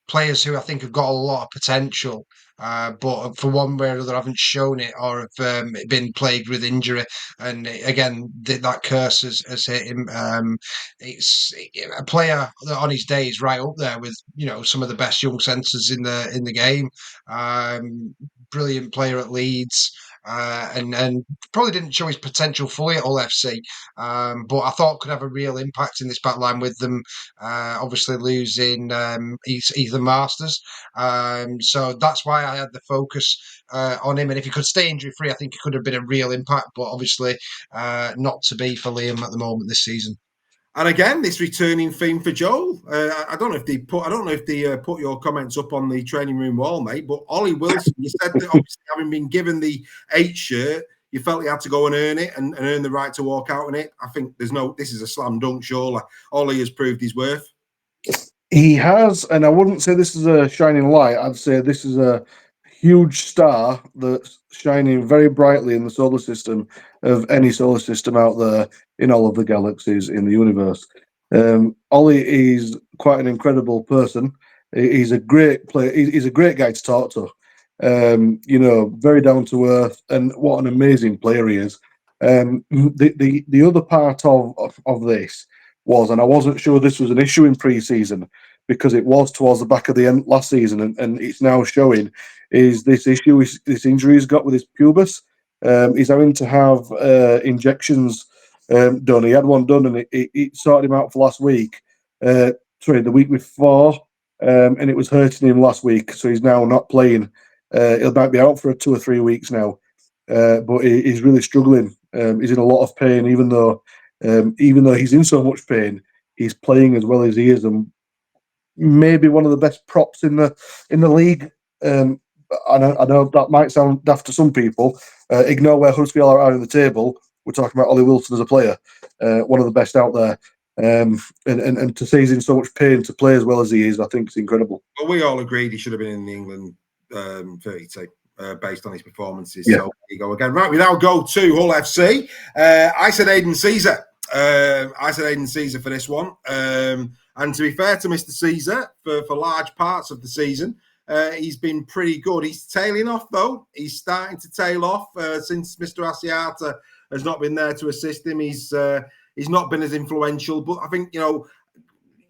players who I think have got a lot of potential, but for one way or another haven't shown it or have been plagued with injury. And again, that curse has hit him. It's a player that on his day is right up there with some of the best young centres in the game. Brilliant player at Leeds. And probably didn't show his potential fully at Hull FC, but I thought could have a real impact in this back line with them obviously losing Ethan Masters. So that's why I had the focus on him. And if he could stay injury free, I think it could have been a real impact, but obviously not to be for Liam at the moment this season. And again, this returning theme for Joel. I don't know if they put your comments up on the training room wall, mate. But Ollie Wilson, you said that obviously having been given the 8 shirt, you felt he had to go and earn it and earn the right to walk out in it. I think this is a slam dunk, surely. Ollie has proved his worth. He has, and I wouldn't say this is a shining light. I'd say this is a huge star that's shining very brightly in the solar system of any solar system out there in all of the galaxies in the universe. Ollie is quite an incredible person. He's a great player. He's a great guy to talk to. Very down to earth, and what an amazing player he is. The other part of this was, and I wasn't sure this was an issue in pre-season because it was towards the back of the end last season, and it's now showing, is this issue, this injury he's got with his pubis. He's having to have injections done. He had one done, and it sorted him out for last week. The week before, and it was hurting him last week, so he's now not playing. He might be out for 2 or 3 weeks now, but he's really struggling. He's in a lot of pain, even though he's in so much pain, he's playing as well as he is, and maybe one of the best props in the league. I know that might sound daft to some people. Ignore where Huddersfield are out on the table. We're talking about Ollie Wilson as a player, one of the best out there. And to say he's in so much pain to play as well as he is, I think it's incredible. Well, we all agreed he should have been in the England 32 based on his performances. Yeah. So here you go again. Right, we now go to Hull FC. I said Aidan Caesar. For this one. And to be fair to Mr. Caesar, for large parts of the season, he's been pretty good. He's tailing off, though. He's starting to tail off since Mr. Asiata has not been there to assist him. He's not been as influential, but I think,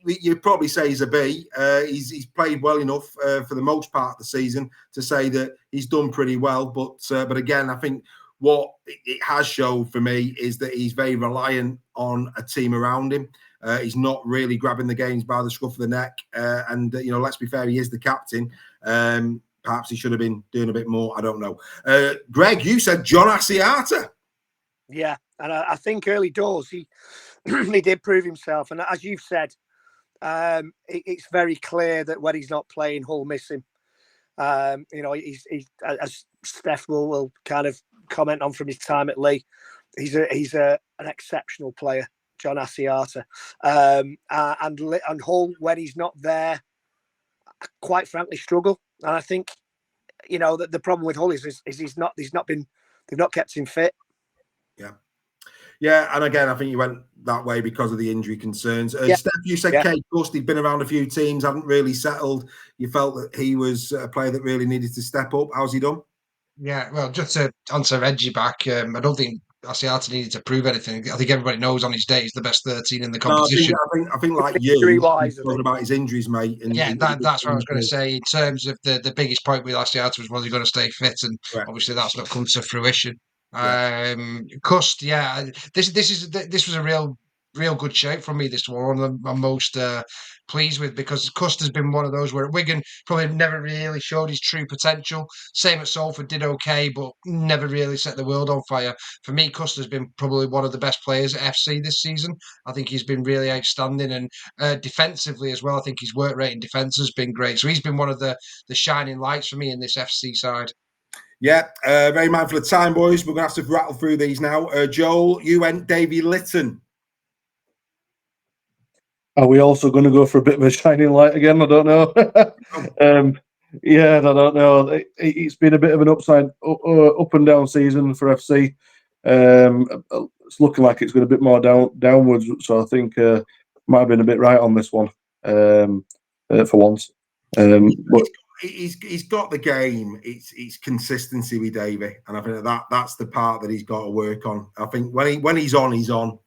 you'd probably say he's a B. He's played well enough for the most part of the season to say that he's done pretty well. But again, I think what it has shown for me is that he's very reliant on a team around him. He's not really grabbing the games by the scruff of the neck. And let's be fair, he is the captain. Perhaps he should have been doing a bit more. I don't know. Greg, you said John Asiata. Yeah, and I think early doors he he did prove himself. And as you've said, it's very clear that when he's not playing, Hull miss him. He's as Steph will kind of comment on from his time at Lee, he's an exceptional player, John Asiata. And Hull, when he's not there, quite frankly, struggle. And I think that the problem with Hull is they've not kept him fit. Yeah, and again, I think you went that way because of the injury concerns. Steph, you said Kate Gust, he'd been around a few teams, hadn't really settled. You felt that he was a player that really needed to step up. How's he done? Yeah, well, just to answer Reggie back, I don't think Asiata needed to prove anything. I think everybody knows on his day he's the best 13 in the competition. No, I think like you, talking about his injuries, mate. And that's what I was going to say. In terms of the biggest point with Asiata was he going to stay fit, and obviously that's not come to fruition. Cust, this was a real good shout from me. This one I'm most pleased with, because Cust has been one of those where at Wigan probably never really showed his true potential. Same at Salford, did okay, but never really set the world on fire. For me, Cust has been probably one of the best players at FC this season. I think he's been really outstanding, and defensively as well. I think his work rate in defence has been great. So he's been one of the shining lights for me in this FC side. Yeah, very mindful of time, boys. We're going to have to rattle through these now. Joel, you went Davy Litton. Are we also going to go for a bit of a shining light again? I don't know. I don't know. It's been a bit of an up and down season for FC. It's looking like it's going a bit more downwards. So I think might have been a bit right on this one for once. But he's got the game. It's consistency with Davey, and I think that's the part that he's got to work on. I think when he's on, he's on.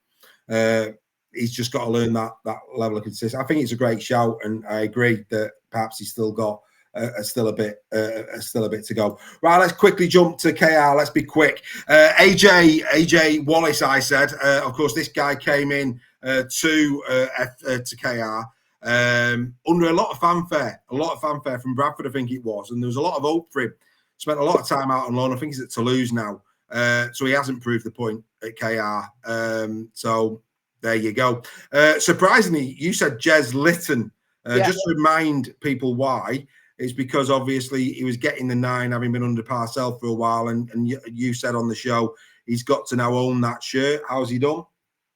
He's just got to learn that level of consistency. I think it's a great shout, and I agree that perhaps he's still got still a bit to go. Right, let's quickly jump to KR. Let's be quick. AJ Wallace, I said. Of course, this guy came in to KR. Under a lot of fanfare from Bradford, I think it was, and there was a lot of hope for him. Spent a lot of time out on loan. I think he's at Toulouse now, so he hasn't proved the point at KR. So there you go. Surprisingly, you said Jez Litton. Just to remind people why, it's because obviously he was getting the 9, having been under Parcell for a while, and you said on the show he's got to now own that shirt. How's he done?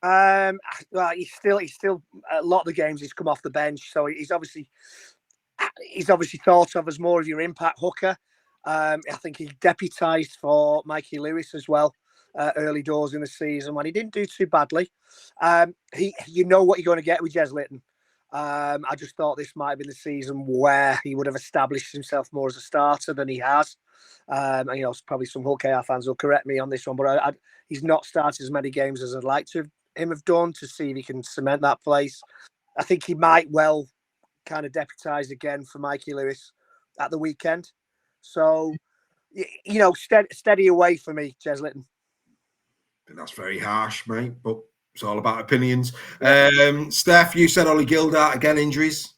Well, he's still a lot of the games he's come off the bench, so he's obviously thought of as more of your impact hooker. I think he deputised for Mikey Lewis as well early doors in the season when he didn't do too badly. You know what you're going to get with Jez Litton. I just thought this might have been the season where he would have established himself more as a starter than he has. And, probably some Hull KR fans will correct me on this one, but he's not started as many games as I'd like to have done to see if he can cement that place. I think he might well kind of deputise again for Mikey Lewis at the weekend. So, steady away for me, Jez Litton. That's very harsh, mate, but it's all about opinions. Steph, you said Ollie Gildart, again, injuries.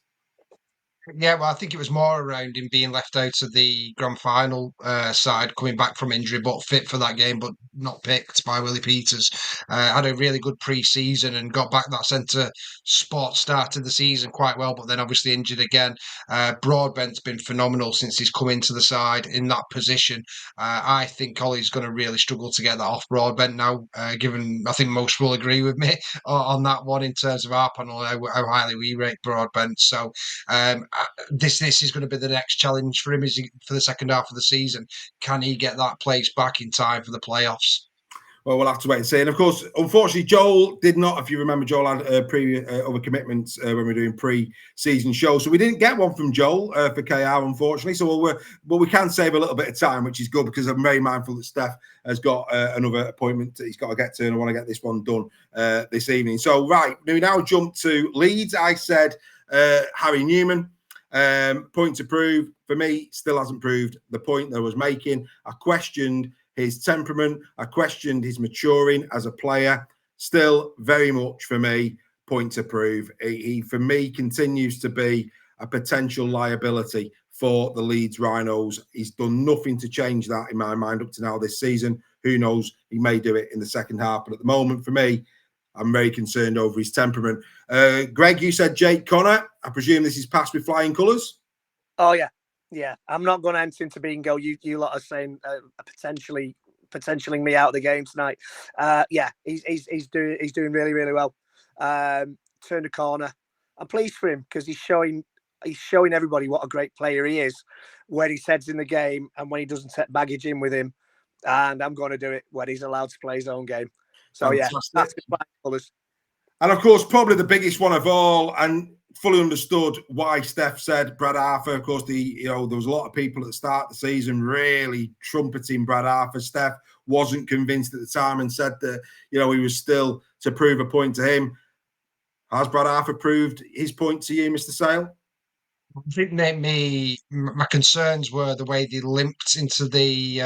Yeah, well, I think it was more around him being left out of the grand final side, coming back from injury, but fit for that game, but not picked by Willie Peters. Had a really good pre-season and got back that centre spot, started the season quite well, but then obviously injured again. Broadbent's been phenomenal since he's come into the side in that position. I think Ollie's going to really struggle to get that off Broadbent now, given I think most will agree with me on that one in terms of our panel, how highly we rate Broadbent. So this is going to be the next challenge for him for the second half of the season. Can he get that place back in time for the playoffs? Well, we'll have to wait and see. And of course, unfortunately, Joel did not. If you remember, Joel had previous other commitments when we were doing pre-season shows, so we didn't get one from Joel for KR, unfortunately. So we can save a little bit of time, which is good because I'm very mindful that Steph has got another appointment that he's got to get to, and I want to get this one done this evening. So, right, we now jump to Leeds. I said Harry Newman. Point to prove. For me, still hasn't proved the point that I was making. I questioned his temperament. I questioned his maturing as a player. Still very much for me, point to prove. He for me, continues to be a potential liability for the Leeds Rhinos. He's done nothing to change that in my mind up to now this season. Who knows? He may do it in the second half. But at the moment, for me, I'm very concerned over his temperament. Greg, you said Jake Connor. I presume this is passed with flying colours? Oh, yeah. Yeah, I'm not going to enter into bingo. You lot are saying potentially me out of the game tonight. Yeah, he's doing really, really well. Turned a corner. I'm pleased for him because he's showing everybody what a great player he is when he's heads in the game and when he doesn't take baggage in with him. And I'm going to do it when he's allowed to play his own game. So fantastic. Yeah, that's the colours. And of course, probably the biggest one of all, and fully understood why Steph said Brad Arthur. Of course, there was a lot of people at the start of the season really trumpeting Brad Arthur. Steph wasn't convinced at the time and said that, he was still to prove a point to him. Has Brad Arthur proved his point to you, Mr. Sale? I think my concerns were the way they limped into the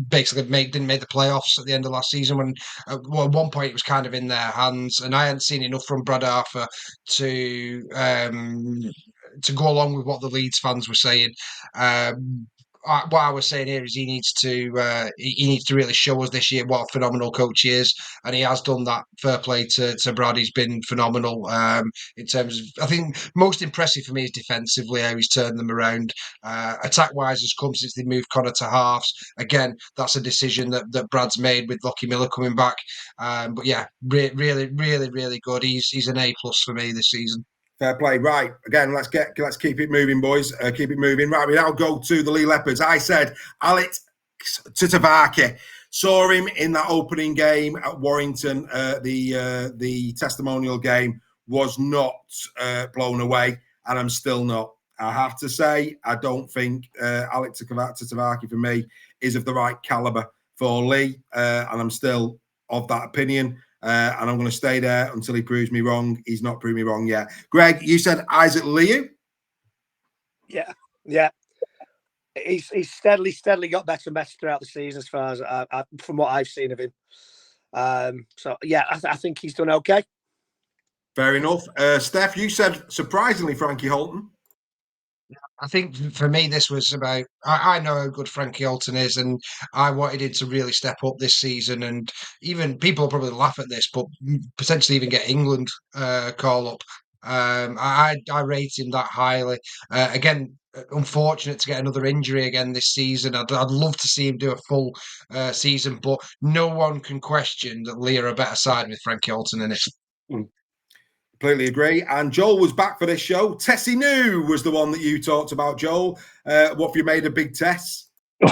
basically didn't make the playoffs at the end of last season. When at one point it was kind of in their hands, and I hadn't seen enough from Brad Arthur to go along with what the Leeds fans were saying. What I was saying here is he needs to really show us this year what a phenomenal coach he is, and he has done that. Fair play to Brad, he's been phenomenal in terms of. I think most impressive for me is defensively how he's turned them around. Attack wise has come since they moved Connor to halves. Again, that's a decision that Brad's made with Lockie Miller coming back. But yeah, really, really, really good. He's an A+ for me this season. Fair play. Right. Again, let's keep it moving, boys. Keep it moving. Right. We now go to the Lee Leopards. I said Alex Titavaki. Saw him in that opening game at Warrington. The testimonial game was not blown away, and I'm still not. I have to say, I don't think Alex Titavaki for me is of the right caliber for Lee, and I'm still of that opinion. And I'm going to stay there until he proves me wrong. He's not proved me wrong yet. Greg, you said Isaac Liu? Yeah. He's steadily got better and better throughout the season as far as from what I've seen of him. So, yeah, I think he's done okay. Fair enough. Steph, you said, surprisingly, Frankie Holton. I think for me, this was about. I know how good Frankie Holton is, and I wanted him to really step up this season. And even people will probably laugh at this, but potentially even get England call up. I rate him that highly. Again, unfortunate to get another injury again this season. I'd love to see him do a full season, but no one can question that Lee are a better side with Frankie Holton in it. Completely agree. And Joel was back for this show. Tessie New was the one that you talked about, Joel. What have you made of Big Tess?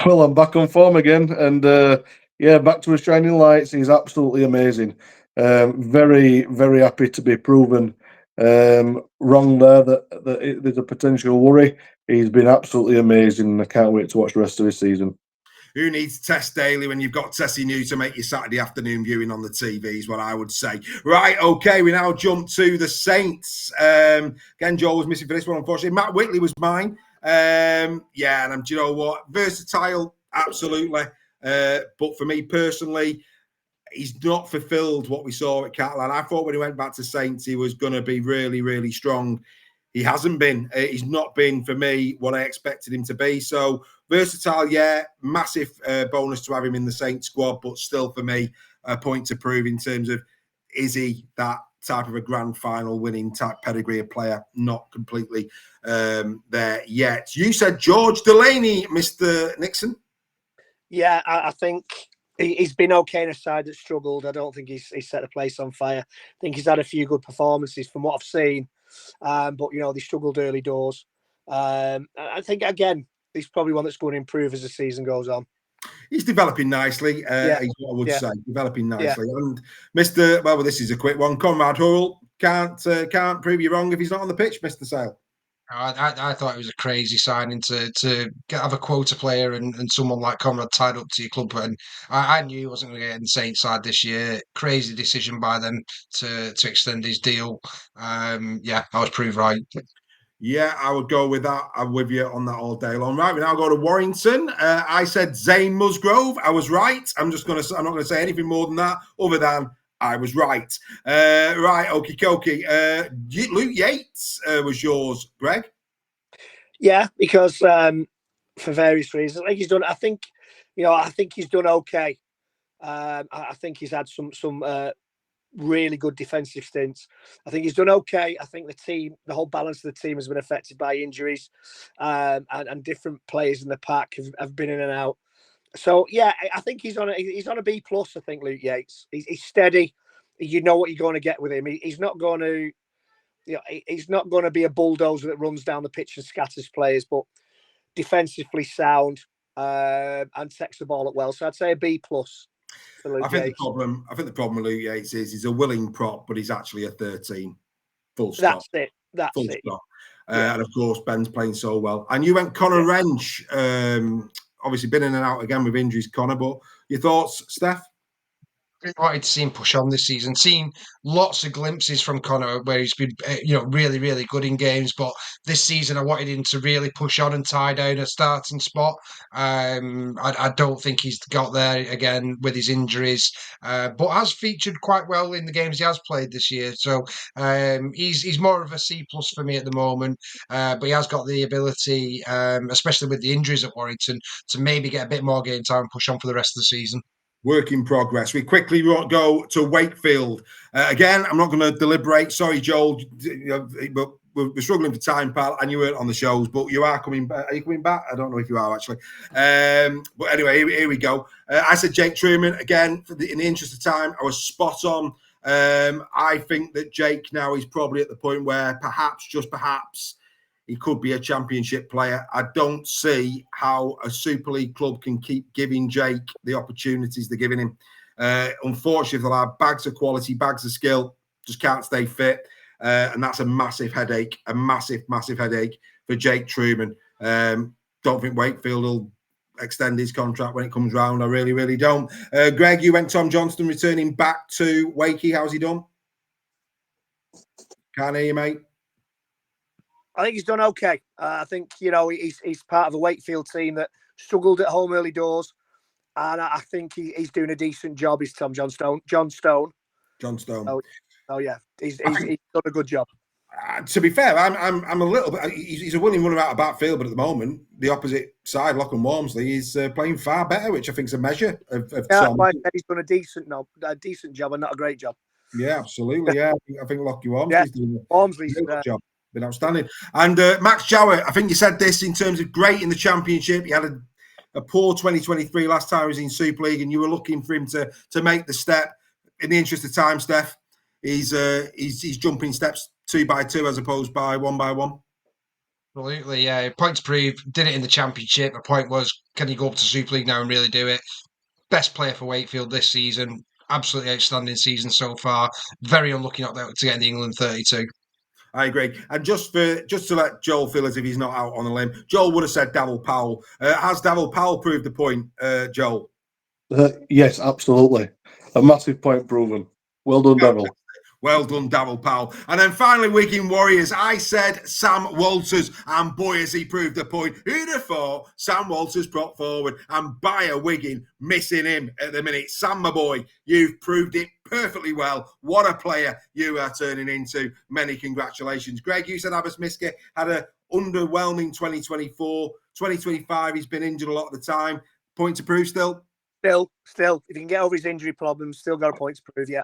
Well, I'm back on form again, and back to his shining lights. He's absolutely amazing. Very, very happy to be proven wrong there. That there's a potential worry. He's been absolutely amazing, and I can't wait to watch the rest of his season. Who needs Tess daily when you've got Tessie New to make your Saturday afternoon viewing on the TV is what I would say. Right, okay, we now jump to the Saints. Again, Joel was missing for this one, unfortunately. Matt Whitley was mine. And do you know what? Versatile, absolutely. But for me personally, he's not fulfilled what we saw at Catalan. I thought when he went back to Saints, he was going to be really, really strong. He hasn't been. He's not been, for me, what I expected him to be. So, versatile, yeah, massive bonus to have him in the Saints squad, but still, for me, a point to prove in terms of, is he that type of a grand final winning type pedigree of player? Not completely there yet. You said George Delaney, Mr. Nixon? Yeah, I think he's been okay in a side that struggled. I don't think he's set the place on fire. I think he's had a few good performances from what I've seen. But, they struggled early doors. I think, again, he's probably one that's going to improve as the season goes on. He's developing nicely, is what I would say. Developing nicely. And Mr. Well, this is a quick one. Conrad Hurrell can't prove you wrong if he's not on the pitch, Mr. Sale. I thought it was a crazy signing to have a quota player and someone like Conrad tied up to your club. And I knew he wasn't going to get in the Saints side this year. Crazy decision by them to extend his deal. I was proved right. Yeah, I would go with that. I'm with you on that all day long. Right, we now go to Warrington. I said Zane Musgrove. I was right. I'm not going to say anything more than that, other than I was right. Right, okie dokie. Luke Yates was yours, Greg. Yeah, because for various reasons, I think he's done. I think he's done okay. I think he's had some really good defensive stints. I think he's done okay. I think the whole balance of the team has been affected by injuries, and different players in the pack have been in and out. So yeah, I think he's on a B plus. I think Luke Yates. He's steady. You know what you're going to get with him. He's not going to, he's not going to be a bulldozer that runs down the pitch and scatters players, but defensively sound and takes the ball up well. So I'd say a B plus. I think the problem with Luke Yates is he's a willing prop, but he's actually a 13. Full stop. That's it. Stop. And of course, Ben's playing so well. And you went Connor Wrench. Obviously, been in and out again with injuries, Connor. But your thoughts, Steph? I wanted to see him push on this season. Seen lots of glimpses from Connor where he's been, really, really good in games. But this season, I wanted him to really push on and tie down a starting spot. I don't think he's got there again with his injuries, but has featured quite well in the games he has played this year. So he's more of a C plus for me at the moment. But he has got the ability, especially with the injuries at Warrington, to maybe get a bit more game time and push on for the rest of the season. Work in progress. We quickly go to Wakefield. Again, I'm not going to deliberate. Sorry, Joel, but we're struggling for time, pal, and you weren't on the shows, but you are coming back. Are you coming back? I don't know if you are, actually. But anyway, here we go. I said Jake Truman. Again, in the interest of time, I was spot on. I think that Jake now is probably at the point where just perhaps, he could be a championship player. I don't see how a Super League club can keep giving Jake the opportunities they're giving him. Unfortunately, they'll have bags of quality, bags of skill, just can't stay fit. And that's a massive headache, massive headache for Jake Truman. Don't think Wakefield will extend his contract when it comes round. I really, really don't. Greg, you went Tom Johnston returning back to Wakey. How's he done? Can't hear you, mate. I think he's done okay. I think, he's part of a Wakefield team that struggled at home early doors. And I think he's doing a decent job. He's Tom John Stone. John Stone. Oh yeah. He's done a good job. To be fair, I'm a little bit. He's a willing runner out of backfield, but at the moment, the opposite side, Lachlan Walmsley, is playing far better, which I think is a measure of Tom. He's done a decent job and not a great job. Yeah, absolutely. Yeah, I think Lachlan Walmsley's doing Walmsley's a good job. Been outstanding. And Max Jowett, I think you said this in terms of great in the championship. He had a poor 2023 last time he was in Super League, and you were looking for him to make the step. In the interest of time, Steph, he's jumping steps 2 by 2 as opposed by 1 by 1? Absolutely, yeah. Point to prove, did it in the Championship. The point was, can he go up to Super League now and really do it? Best player for Wakefield this season. Absolutely outstanding season so far. Very unlucky not to get in the England 32. I agree. And just to let Joel feel as if he's not out on a limb, Joel would have said Davil Powell. Has Davil Powell proved the point, Joel? Yes, absolutely. A massive point proven. Well done, Davil. Well done, Davil Powell. And then finally, Wigan Warriors. I said Sam Walters, and boy, has he proved the point. Who'd have thought Sam Walters brought forward and Bayer Wigan missing him at the minute? Sam, my boy, you've proved it perfectly well. What a player you are turning into. Many congratulations. Greg, you said Abbas Miske had an underwhelming 2024. 2025, he's been injured a lot of the time. Point to prove still? Still. If he can get over his injury problems, still got a point to prove, yeah.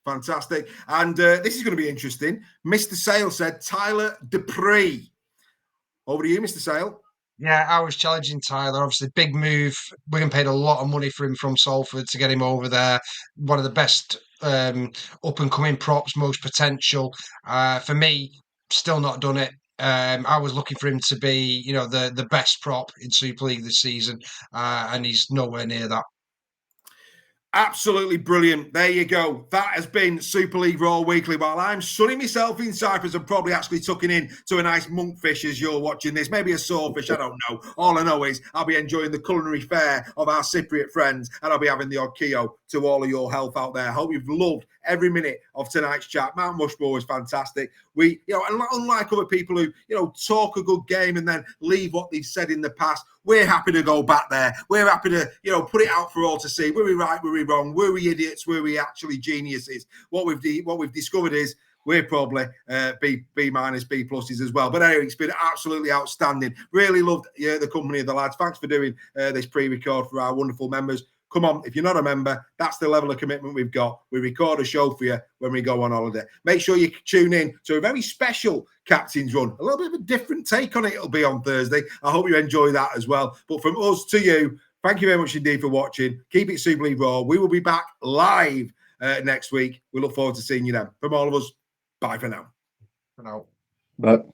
Fantastic. And this is going to be interesting. Mr. Sale said Tyler Dupree. Over to you, Mr. Sale. Yeah, I was challenging Tyler. Obviously, big move. Wigan paid a lot of money for him from Salford to get him over there. One of the best up-and-coming props, most potential. For me, still not done it. I was looking for him to be, the best prop in Super League this season, and he's nowhere near that. Absolutely brilliant. There you go. That has been Super League Raw Weekly. While I'm sunning myself in Cyprus and probably actually tucking in to a nice monkfish as you're watching this, maybe a sawfish, I don't know. All I know is I'll be enjoying the culinary fare of our Cypriot friends, and I'll be having the odd keo to all of your health out there. I hope you've loved every minute of tonight's chat. Mount Rushmore was fantastic. We, unlike other people who, talk a good game and then leave what they've said in the past, we're happy to go back there. We're happy to, put it out for all to see. Were we right? Were we wrong? Were we idiots? Were we actually geniuses? What we've discovered is we're probably B minus, B pluses as well. But anyway, it's been absolutely outstanding. Really loved the company of the lads. Thanks for doing this pre-record for our wonderful members. Come on, if you're not a member, that's the level of commitment we've got. We record a show for you when we go on holiday. Make sure you tune in to a very special Captain's Run. A little bit of a different take on it. It'll be on Thursday. I hope you enjoy that as well. But from us to you, thank you very much indeed for watching. Keep it Super League Raw. We will be back live next week. We look forward to seeing you then. From all of us, bye for now. For now. Bye.